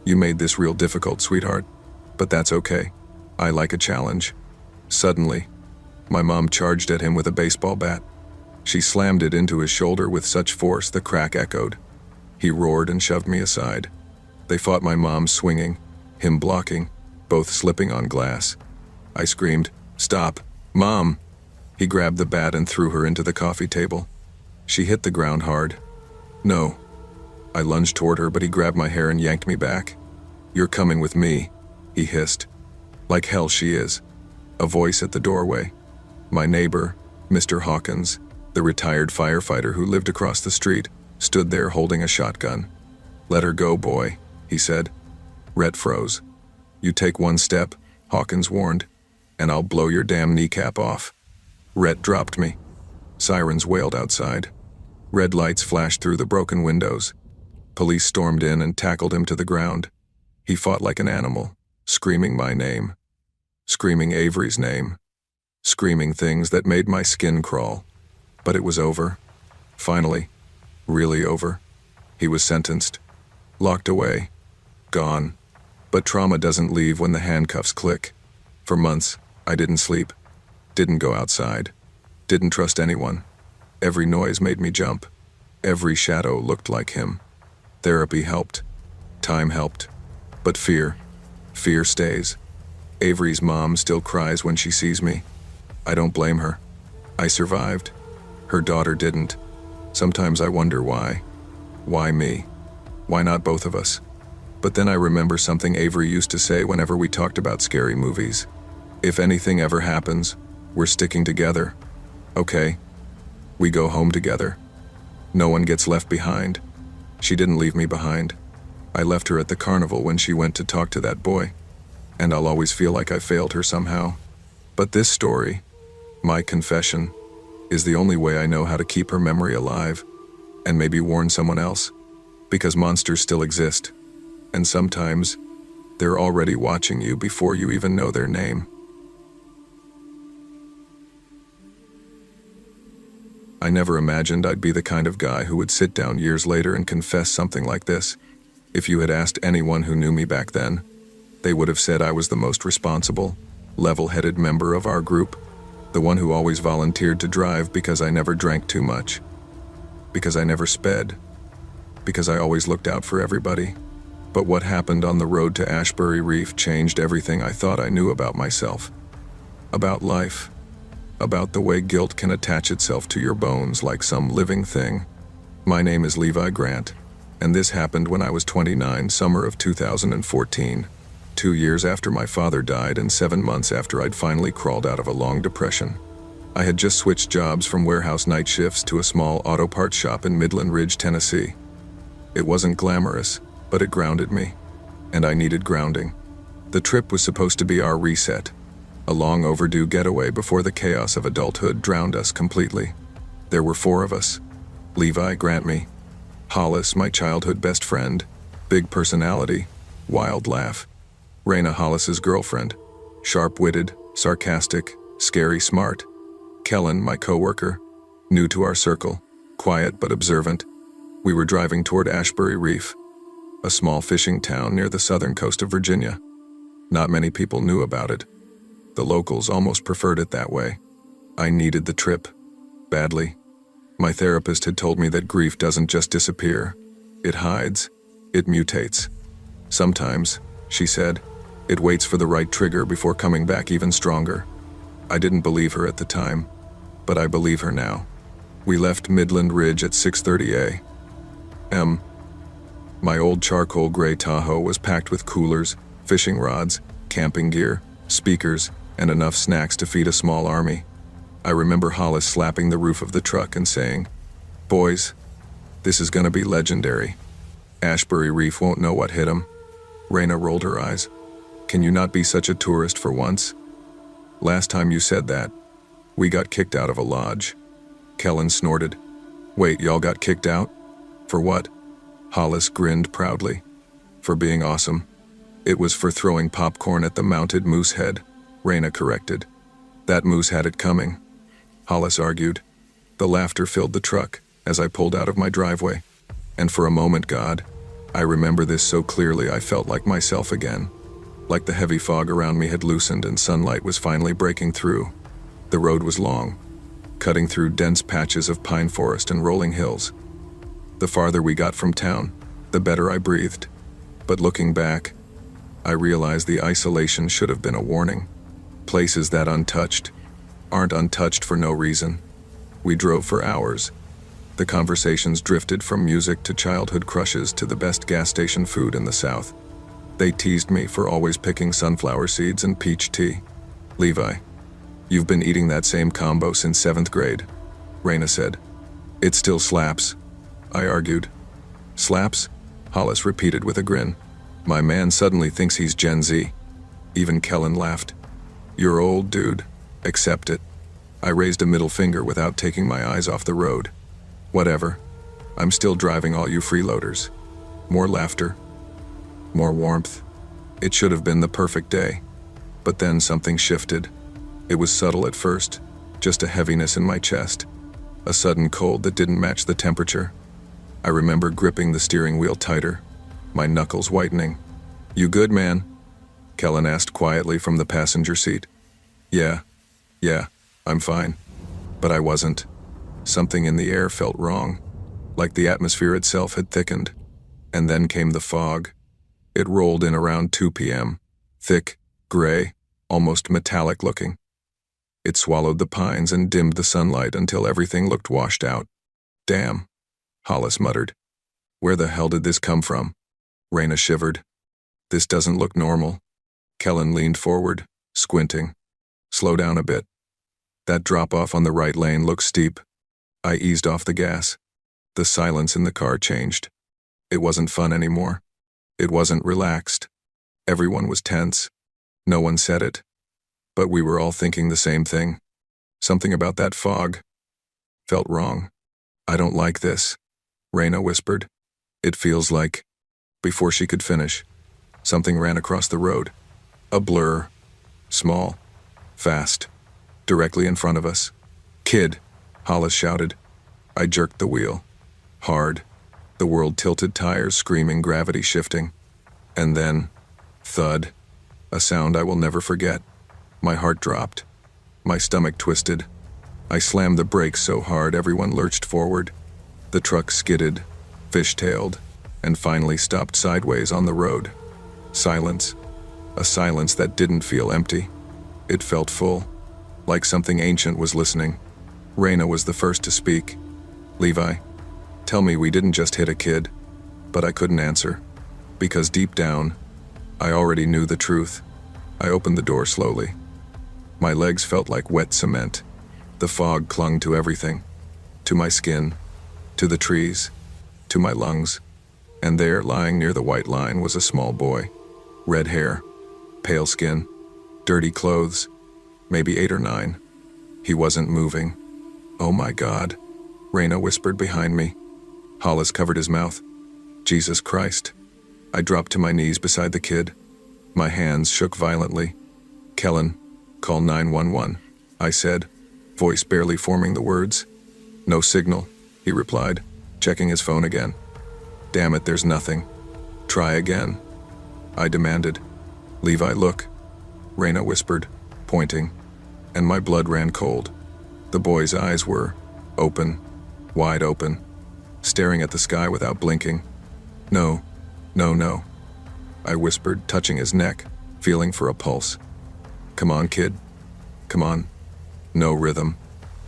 "You made this real difficult, sweetheart. But that's okay. I like a challenge." Suddenly, my mom charged at him with a baseball bat. She slammed it into his shoulder with such force the crack echoed. He roared and shoved me aside. They fought, my mom swinging, him blocking, both slipping on glass. I screamed, "Stop, Mom!" He grabbed the bat and threw her into the coffee table. She hit the ground hard. "No." I lunged toward her, but he grabbed my hair and yanked me back. "You're coming with me," he hissed. "Like hell she is." A voice at the doorway. My neighbor, Mr. Hawkins, the retired firefighter who lived across the street, stood there holding a shotgun. "Let her go, boy," he said. Rhett froze. "You take one step," Hawkins warned, "and I'll blow your damn kneecap off." Rhett dropped me. Sirens wailed outside. Red lights flashed through the broken windows. Police stormed in and tackled him to the ground. He fought like an animal, screaming my name, screaming Avery's name, screaming things that made my skin crawl. But it was over. Finally. Really over. He was sentenced. Locked away. Gone. But trauma doesn't leave when the handcuffs click. For months, I didn't sleep. Didn't go outside. Didn't trust anyone. Every noise made me jump. Every shadow looked like him. Therapy helped. Time helped. But fear stays. Avery's mom still cries when she sees me. I don't blame her. I survived. Her daughter didn't. Sometimes I wonder why. Why me? Why not both of us? But then I remember something Avery used to say whenever we talked about scary movies. "If anything ever happens, we're sticking together. Okay? We go home together. No one gets left behind." She didn't leave me behind. I left her at the carnival when she went to talk to that boy. And I'll always feel like I failed her somehow. But this story, my confession, is the only way I know how to keep her memory alive, and maybe warn someone else. Because monsters still exist. And sometimes, they're already watching you before you even know their name. I never imagined I'd be the kind of guy who would sit down years later and confess something like this. If you had asked anyone who knew me back then, They would have said I was the most responsible, level-headed member of our group, the one who always volunteered to drive because I never drank too much, because I never sped, because I always looked out for everybody. But what happened on the road to Ashbury Reef changed everything I thought I knew about myself, about life, about the way guilt can attach itself to your bones like some living thing. My name is Levi Grant, and this happened when I was 29, summer of 2014, 2 years after my father died and 7 months after I'd finally crawled out of a long depression. I had just switched jobs from warehouse night shifts to a small auto parts shop in Midland Ridge, Tennessee. It wasn't glamorous, but it grounded me, and I needed grounding. The trip was supposed to be our reset, a long overdue getaway before the chaos of adulthood drowned us completely. There were 4 of us: Levi, grant me; Hollis, my childhood best friend, big personality, wild laugh; Raina, Hollis's girlfriend, sharp-witted, sarcastic, scary smart; Kellen, my coworker, new to our circle, quiet but observant. We were driving toward Ashbury Reef, a small fishing town near the southern coast of Virginia. Not many people knew about it. The locals almost preferred it that way. I needed the trip, badly. My therapist had told me that grief doesn't just disappear. It hides. It mutates. Sometimes, she said, it waits for the right trigger before coming back even stronger. I didn't believe her at the time, but I believe her now. We left Midland Ridge at 6:30 a.m. My old charcoal gray Tahoe was packed with coolers, fishing rods, camping gear, speakers, and enough snacks to feed a small army. I remember Hollis slapping the roof of the truck and saying, "Boys, this is gonna be legendary. Ashbury Reef won't know what hit him." Raina rolled her eyes. "Can you not be such a tourist for once? Last time you said that, we got kicked out of a lodge." Kellen snorted. "Wait, y'all got kicked out? For what?" Hollis grinned proudly. "For being awesome." "It was for throwing popcorn at the mounted moose head," Raina corrected. "That moose had it coming," Hollis argued. The laughter filled the truck as I pulled out of my driveway. And for a moment, God, I remember this so clearly I felt like myself again. Like the heavy fog around me had loosened and sunlight was finally breaking through. The road was long, cutting through dense patches of pine forest and rolling hills. The farther we got from town, the better I breathed. But looking back, I realized the isolation should have been a warning. Places that aren't untouched for no reason. We drove for hours. The conversations drifted from music to childhood crushes to the best gas station food in the South. They teased me for always picking sunflower seeds and peach tea. "Levi, you've been eating that same combo since 7th grade," Raina said. "It still slaps," I argued. "Slaps?" Hollis repeated with a grin. "My man suddenly thinks he's Gen Z." Even Kellen laughed. "You're old, dude. Accept it." I raised a middle finger without taking my eyes off the road. "Whatever. I'm still driving all you freeloaders." More laughter. More warmth. It should have been the perfect day. But then something shifted. It was subtle at first, just a heaviness in my chest. A sudden cold that didn't match the temperature. I remember gripping the steering wheel tighter, my knuckles whitening. "You good, man?" Kellen asked quietly from the passenger seat. Yeah, I'm fine." But I wasn't. Something in the air felt wrong, like the atmosphere itself had thickened. And then came the fog. It rolled in around 2 p.m., thick, gray, almost metallic looking. It swallowed the pines and dimmed the sunlight until everything looked washed out. "Damn," Hollis muttered. "Where the hell did this come from?" Raina shivered. "This doesn't look normal." Kellen leaned forward, squinting. "Slow down a bit. That drop-off on the right lane looks steep." I eased off the gas. The silence in the car changed. It wasn't fun anymore. It wasn't relaxed. Everyone was tense. No one said it. But we were all thinking the same thing. Something about that fog felt wrong. "I don't like this," Raina whispered. "It feels like..." Before she could finish, something ran across the road. A blur. Small. Fast. Directly in front of us. "Kid!" Hollis shouted. I jerked the wheel. Hard. The world tilted tires screaming, gravity shifting. And then, thud. A sound I will never forget. My heart dropped. My stomach twisted. I slammed the brakes so hard everyone lurched forward. The truck skidded, fishtailed, and finally stopped sideways on the road. Silence. A silence that didn't feel empty. It felt full, like something ancient was listening. Raina was the first to speak. "Levi, tell me we didn't just hit a kid." But I couldn't answer, because deep down, I already knew the truth. I opened the door slowly. My legs felt like wet cement. The fog clung to everything, to my skin, to the trees, to my lungs. And there, lying near the white line, was a small boy. Red hair, pale skin, dirty clothes, maybe 8 or 9. He wasn't moving. "Oh my God," Raina whispered behind me. Hollis covered his mouth. "Jesus Christ." I dropped to my knees beside the kid. My hands shook violently. "Kellen, call 911, I said, voice barely forming the words. "No signal," he replied, checking his phone again. "Damn it, there's nothing. Try again," I demanded. "Levi, look," Raina whispered, pointing, and my blood ran cold. The boy's eyes were open, wide open, staring at the sky without blinking. "No, no," I whispered, touching his neck, feeling for a pulse. "Come on, kid. Come on." No rhythm,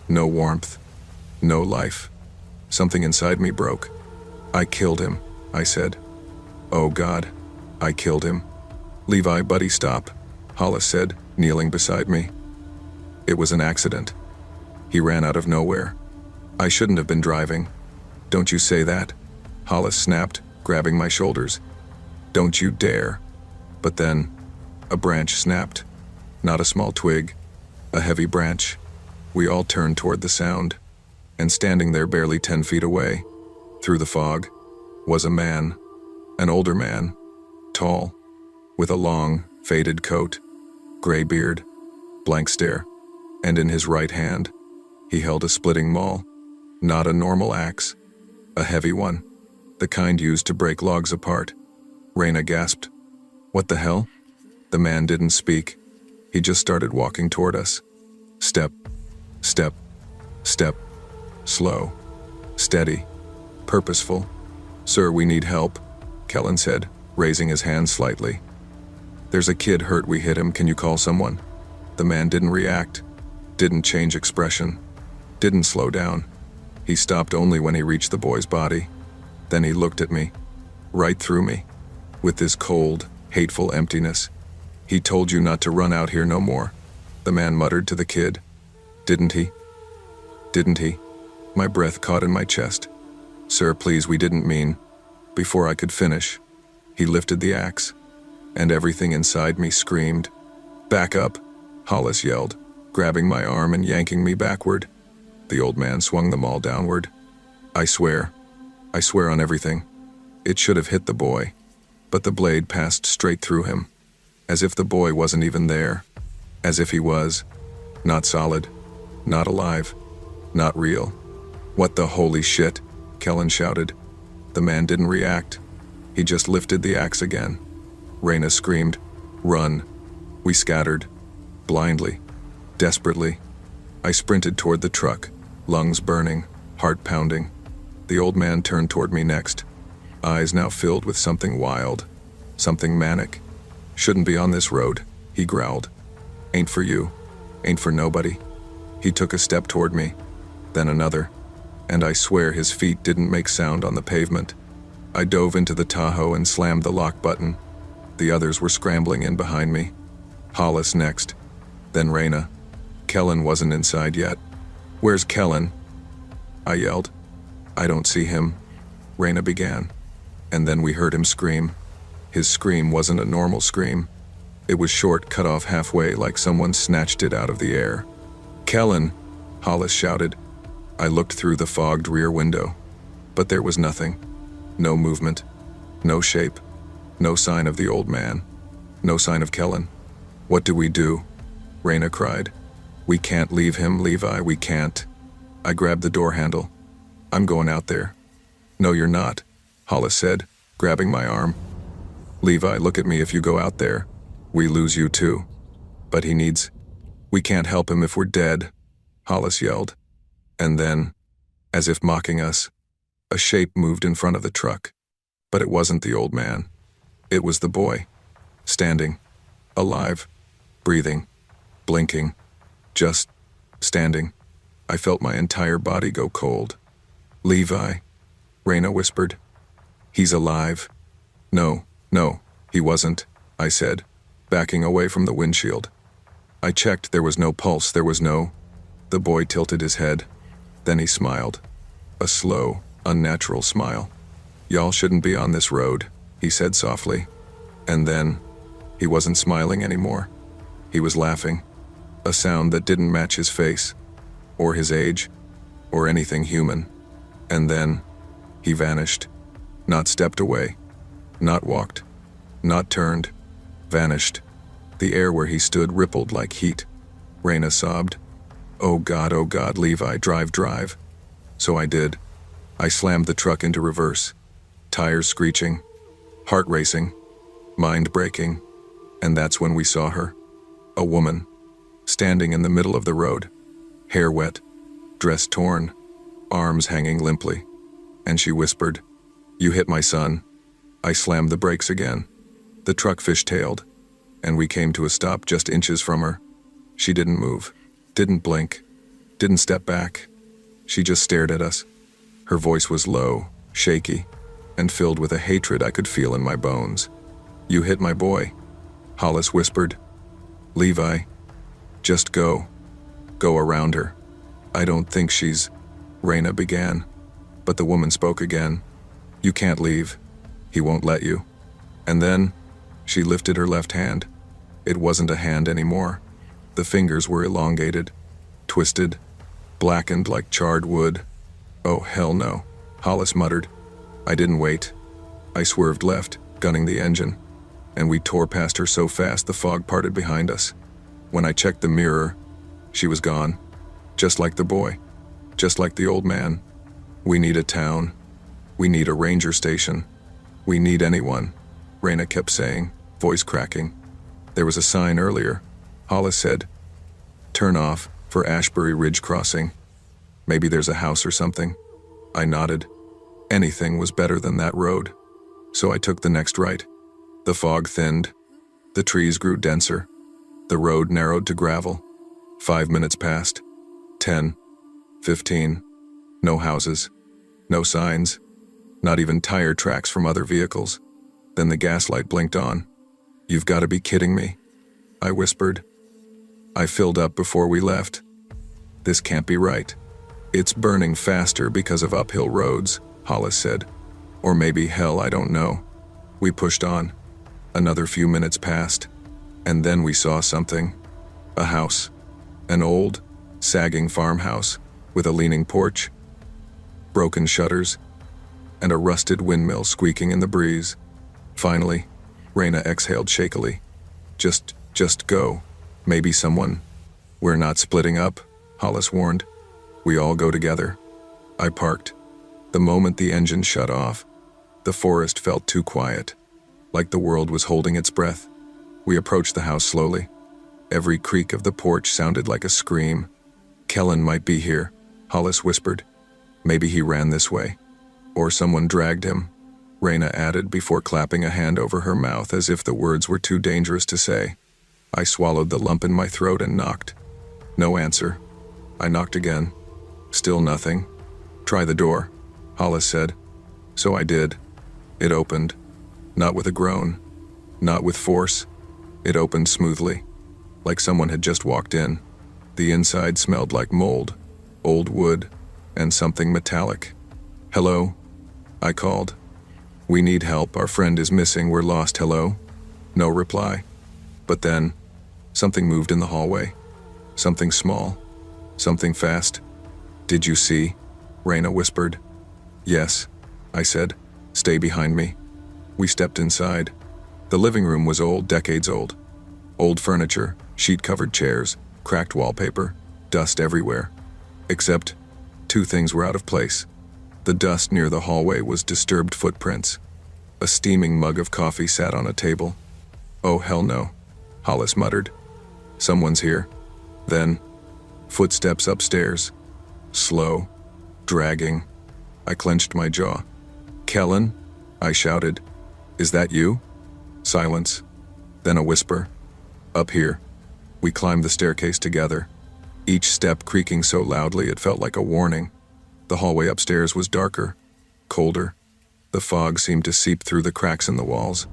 no warmth, no life. Something inside me broke. "I killed him," I said. "Oh God, I killed him." "Levi, buddy, stop," Hollis said, kneeling beside me. "It was an accident. He ran out of nowhere. I shouldn't have been driving." "Don't you say that," Hollis snapped, grabbing my shoulders. "Don't you dare." But then, a branch snapped. Not a small twig, a heavy branch. We all turned toward the sound, and standing there barely 10 feet away, through the fog, was a man, an older man, tall, with a long, faded coat, gray beard, blank stare, and in his right hand, he held a splitting maul, not a normal axe, a heavy one, the kind used to break logs apart. Raina gasped. "What the hell?" The man didn't speak. He just started walking toward us. Step, step, step, slow, steady, purposeful. "Sir, we need help," Kellen said, raising his hand slightly. "There's a kid hurt, we hit him, can you call someone?" The man didn't react, didn't change expression, didn't slow down. He stopped only when he reached the boy's body. Then he looked at me, right through me, with this cold, hateful emptiness. "He told you not to run out here no more," the man muttered to the kid. "Didn't he? Didn't he?" My breath caught in my chest. "Sir, please, we didn't mean..." Before I could finish, he lifted the axe, and everything inside me screamed. "Back up," Hollis yelled, grabbing my arm and yanking me backward. The old man swung the maul downward. I swear on everything, it should have hit the boy, but the blade passed straight through him, as if the boy wasn't even there, as if he was not solid, not alive, not real. "What the holy shit?" Kellen shouted. The man didn't react. He just lifted the axe again. Raina screamed, "Run!" We scattered, blindly, desperately. I sprinted toward the truck, lungs burning, heart pounding. The old man turned toward me next, eyes now filled with something wild, something manic. "Shouldn't be on this road," he growled. "Ain't for you, ain't for nobody." He took a step toward me, then another, and I swear his feet didn't make sound on the pavement. I dove into the Tahoe and slammed the lock button. The others were scrambling in behind me. Hollis next, then Raina. Kellen wasn't inside yet. "Where's Kellen?" I yelled. "I don't see him," Raina began, and then we heard him scream. His scream wasn't a normal scream. It was short, cut off halfway like someone snatched it out of the air. "Kellen!" Hollis shouted. I looked through the fogged rear window, but there was nothing. No movement, no shape, no sign of the old man, no sign of Kellen. "What do we do?" Raina cried. "We can't leave him, Levi, we can't." I grabbed the door handle. "I'm going out there." "No, you're not," Hollis said, grabbing my arm. "Levi, look at me if you go out there. We lose you too. But we can't help him if we're dead, Hollis yelled. And then, as if mocking us, a shape moved in front of the truck. But it wasn't the old man. It was the boy. Standing. Alive. Breathing. Blinking. Just standing. I felt my entire body go cold. Levi, Raina whispered. He's alive. No, he wasn't, I said, backing away from the windshield. I checked, there was no pulse, The boy tilted his head. Then he smiled. A slow, unnatural smile. Y'all shouldn't be on this road, he said softly. And then, he wasn't smiling anymore. He was laughing. A sound that didn't match his face, or his age, or anything human. And then, he vanished. Not stepped away. Not walked. Not turned. Vanished. The air where he stood rippled like heat. Raina sobbed. Oh God, Levi, drive. So I did. I slammed the truck into reverse. Tires screeching. Heart racing. Mind breaking. And that's when we saw her. A woman. Standing in the middle of the road. Hair wet. Dress torn. Arms hanging limply. And she whispered, "You hit my son." I slammed the brakes again. The truck fishtailed, and we came to a stop just inches from her. She didn't move, didn't blink, didn't step back. She just stared at us. Her voice was low, shaky, and filled with a hatred I could feel in my bones. "You hit my boy," Hollis whispered. "Levi, just go. Go around her. I don't think she's..." Raina began, but the woman spoke again. "You can't leave. He won't let you." And then, she lifted her left hand. It wasn't a hand anymore. The fingers were elongated, twisted, blackened like charred wood. "Oh, hell no," Hollis muttered. I didn't wait. I swerved left, gunning the engine, and we tore past her so fast the fog parted behind us. When I checked the mirror, she was gone. Just like the boy. Just like the old man. "We need a town. We need a ranger station. We need anyone," Raina kept saying, voice cracking. "There was a sign earlier," Hollis said. "Turn off for Ashbury Ridge crossing. Maybe there's a house or something." I nodded. Anything was better than that road. So I took the next right. The fog thinned. The trees grew denser. The road narrowed to gravel. 5 minutes passed. 10. 15. No houses. No signs. Not even tire tracks from other vehicles. Then the gaslight blinked on. "You've got to be kidding me," I whispered. "I filled up before we left. This can't be right." "It's burning faster because of uphill roads," Hollis said. "Or maybe hell, I don't know." We pushed on. Another few minutes passed, and then we saw something. A house. An old, sagging farmhouse with a leaning porch, broken shutters, and a rusted windmill squeaking in the breeze. Finally, Raina exhaled shakily. Just go. Maybe someone." "We're not splitting up," Hollis warned. "We all go together." I parked. The moment the engine shut off, the forest felt too quiet, like the world was holding its breath. We approached the house slowly. Every creak of the porch sounded like a scream. "Kellen might be here," Hollis whispered. "Maybe he ran this way. Or someone dragged him," Raina added before clapping a hand over her mouth as if the words were too dangerous to say. I swallowed the lump in my throat and knocked. No answer. I knocked again. Still nothing. "Try the door," Hollis said. So I did. It opened. Not with a groan. Not with force. It opened smoothly, like someone had just walked in. The inside smelled like mold, old wood, and something metallic. "Hello?" I called. "We need help. Our friend is missing. We're lost. Hello?" No reply. But then, something moved in the hallway. Something small. Something fast. "Did you see?" Raina whispered. "Yes," I said. "Stay behind me." We stepped inside. The living room was old, decades old. Old furniture, sheet-covered chairs, cracked wallpaper, dust everywhere. Except, 2 things were out of place. The dust near the hallway was disturbed footprints. A steaming mug of coffee sat on a table. "Oh, hell no," Hollis muttered. Someone's here. Then, footsteps upstairs. Slow, dragging. I clenched my jaw. Kellen? I shouted. Is that you? Silence. Then a whisper. Up here. We climbed the staircase together, each step creaking so loudly it felt like a warning. The hallway upstairs was darker, colder. The fog seemed to seep through the cracks in the walls.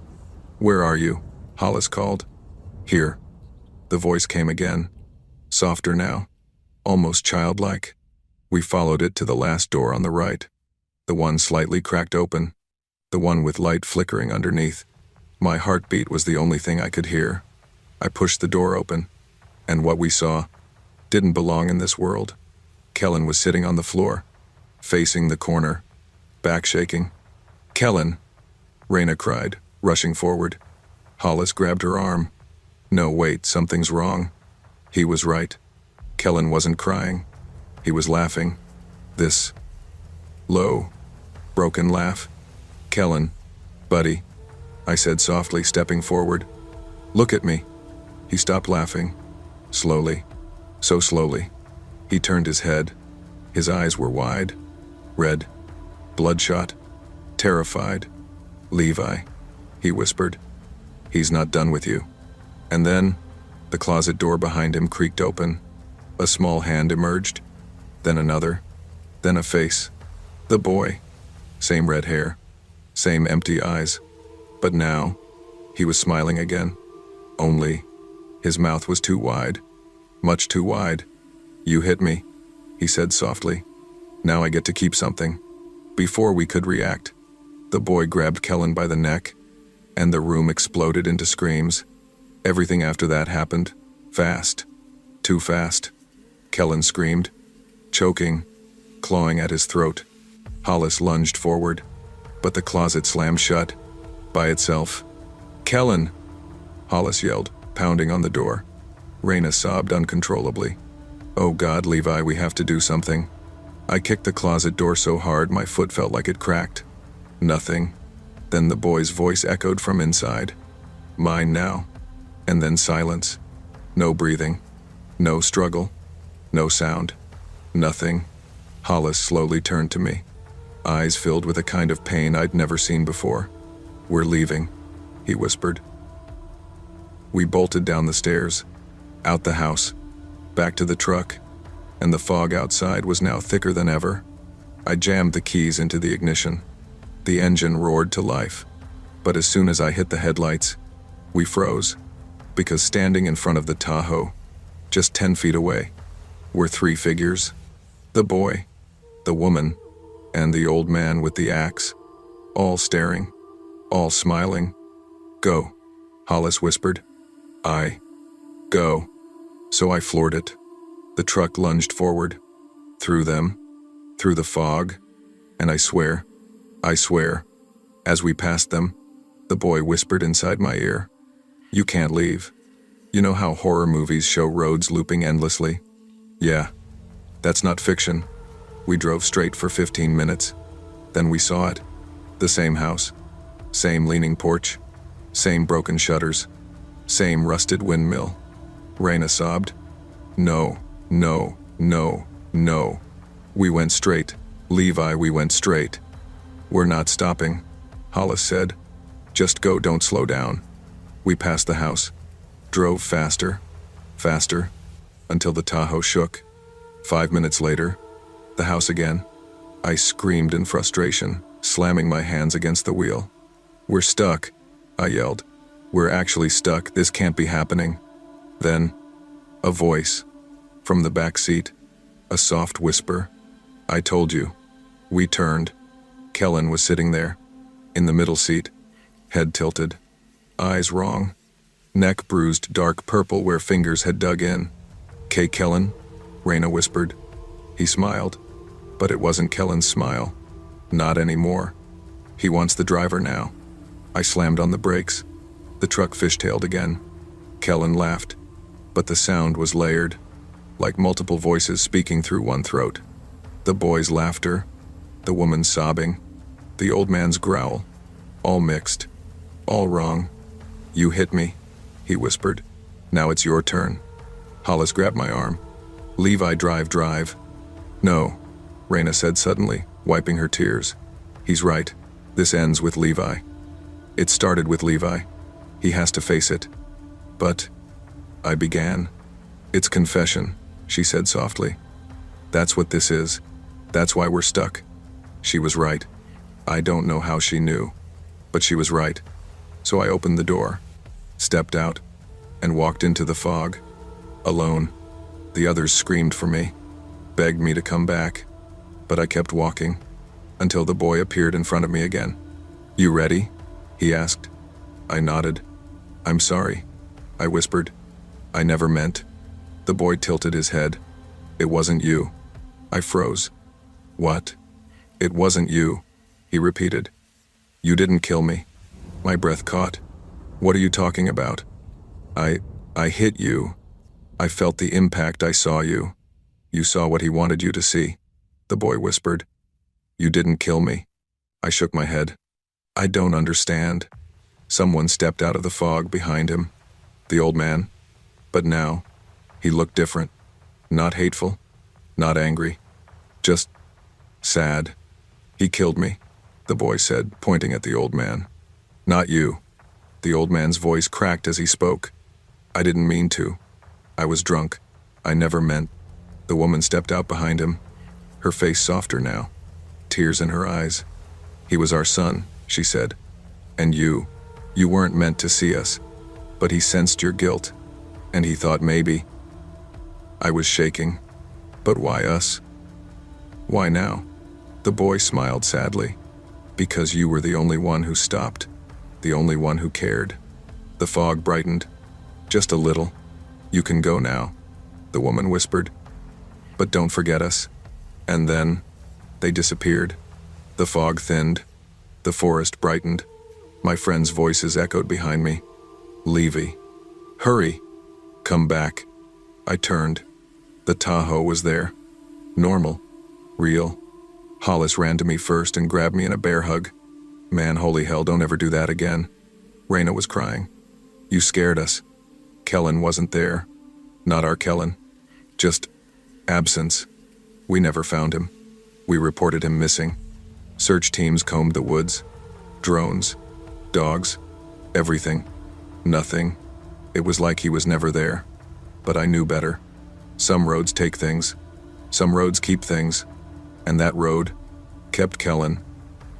Where are you? Hollis called. Here. The voice came again, softer now, almost childlike. We followed it to the last door on the right, the one slightly cracked open, the one with light flickering underneath. My heartbeat was the only thing I could hear. I pushed the door open, and what we saw didn't belong in this world. Kellen was sitting on the floor, facing the corner, back shaking. Kellen, Raina cried, rushing forward. Hollis grabbed her arm. No, wait, something's wrong. He was right. Kellen wasn't crying. He was laughing. This low, broken laugh. Kellen, buddy, I said softly, stepping forward. Look at me. He stopped laughing. Slowly, so slowly. He turned his head. His eyes were wide, red, bloodshot, terrified. Levi, he whispered. He's not done with you. And then, the closet door behind him creaked open. A small hand emerged, then another, then a face. The boy. Same red hair, same empty eyes. But now, he was smiling again. Only, his mouth was too wide, much too wide. You hit me, he said softly. Now I get to keep something. Before we could react, the boy grabbed Kellen by the neck, and the room exploded into screams. Everything after that happened, fast, too fast. Kellen screamed, choking, clawing at his throat. Hollis lunged forward, but the closet slammed shut, by itself. Kellen! Hollis yelled, pounding on the door. Raina sobbed uncontrollably. Oh God, Levi, we have to do something. I kicked the closet door so hard my foot felt like it cracked. Nothing. Then the boy's voice echoed from inside. Mine now. And then silence. No breathing. No struggle. No sound. Nothing. Hollis slowly turned to me, eyes filled with a kind of pain I'd never seen before. We're leaving, he whispered. We bolted down the stairs, out the house, back to the truck, and the fog outside was now thicker than ever. I jammed the keys into the ignition. The engine roared to life, but as soon as I hit the headlights, we froze, because standing in front of the Tahoe, just 10 feet away, were 3 figures. The boy, the woman, and the old man with the axe, all staring, all smiling. Go, Hollis whispered. Go. So I floored it. The truck lunged forward, through them, through the fog, and I swear, as we passed them, the boy whispered inside my ear, you can't leave. You know how horror movies show roads looping endlessly? Yeah, that's not fiction. We drove straight for 15 minutes. Then we saw it. The same house, same leaning porch, same broken shutters, same rusted windmill. Raina sobbed. No. We went straight. Levi, we went straight. We're not stopping, Hollis said. Just go, don't slow down. We passed the house, drove faster, until the Tahoe shook. 5 minutes later, the house again. I screamed in frustration, slamming my hands against the wheel. We're stuck, I yelled. We're actually stuck, this can't be happening. Then, a voice, from the back seat, a soft whisper. I told you. We turned. Kellen was sitting there, in the middle seat, head tilted, eyes wrong, neck bruised dark purple where fingers had dug in. "'Kay, Kellen,' Raina whispered. He smiled, but it wasn't Kellen's smile. Not anymore. He wants the driver now. I slammed on the brakes. The truck fishtailed again. Kellen laughed, but the sound was layered, like multiple voices speaking through one throat. The boy's laughter, the woman's sobbing, the old man's growl, all mixed, all wrong. You hit me, he whispered. Now it's your turn. Hollis grabbed my arm. Levi, drive. No, Raina said suddenly, wiping her tears. He's right. This ends with Levi. It started with Levi. He has to face it. But, I began. It's confession, she said softly. That's what this is. That's why we're stuck. She was right. I don't know how she knew, but she was right. So I opened the door, stepped out, and walked into the fog. Alone. The others screamed for me, begged me to come back, but I kept walking until the boy appeared in front of me again. You ready? He asked. I nodded. I'm sorry, I whispered. I never meant. The boy tilted his head. It wasn't you. I froze. What? It wasn't you, he repeated. You didn't kill me. My breath caught. What are you talking about? I hit you. I felt the impact. I saw you. You saw what he wanted you to see, the boy whispered. You didn't kill me. I shook my head. I don't understand. Someone stepped out of the fog behind him. The old man. But now, he looked different. Not hateful, not angry, just sad. He killed me, the boy said, pointing at the old man. Not you. The old man's voice cracked as he spoke. I didn't mean to. I was drunk. I never meant. The woman stepped out behind him, her face softer now, tears in her eyes. He was our son, she said. And you weren't meant to see us. But he sensed your guilt, and he thought maybe. I was shaking. But why us? Why now? The boy smiled sadly. Because you were the only one who stopped, the only one who cared. The fog brightened. Just a little. You can go now, the woman whispered. But don't forget us. And then, they disappeared. The fog thinned. The forest brightened. My friends' voices echoed behind me. Levy. Hurry. Come back. I turned. The Tahoe was there. Normal. Real. Hollis ran to me first and grabbed me in a bear hug. Man, holy hell, don't ever do that again. Raina was crying. You scared us. Kellen wasn't there. Not our Kellen. Just absence. We never found him. We reported him missing. Search teams combed the woods. Drones. Dogs. Everything. Nothing. It was like he was never there. But I knew better. Some roads take things. Some roads keep things. And that road kept Kellen.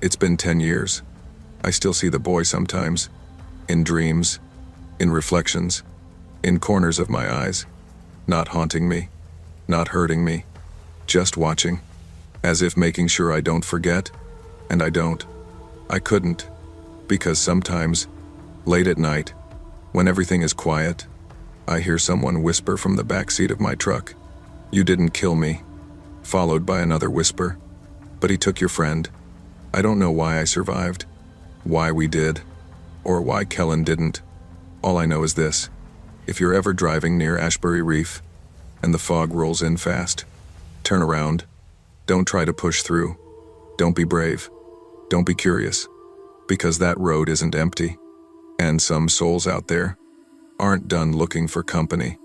It's been 10 years. I still see the boy sometimes. In dreams. In reflections. In corners of my eyes. Not haunting me. Not hurting me. Just watching. As if making sure I don't forget. And I don't. I couldn't. Because sometimes, late at night, when everything is quiet, I hear someone whisper from the back seat of my truck. You didn't kill me. Followed by another whisper. But he took your friend. I don't know why I survived. Why we did. Or why Kellen didn't. All I know is this. If you're ever driving near Ashbury Reef, and the fog rolls in fast, turn around. Don't try to push through. Don't be brave. Don't be curious. Because that road isn't empty. And some souls out there aren't done looking for company.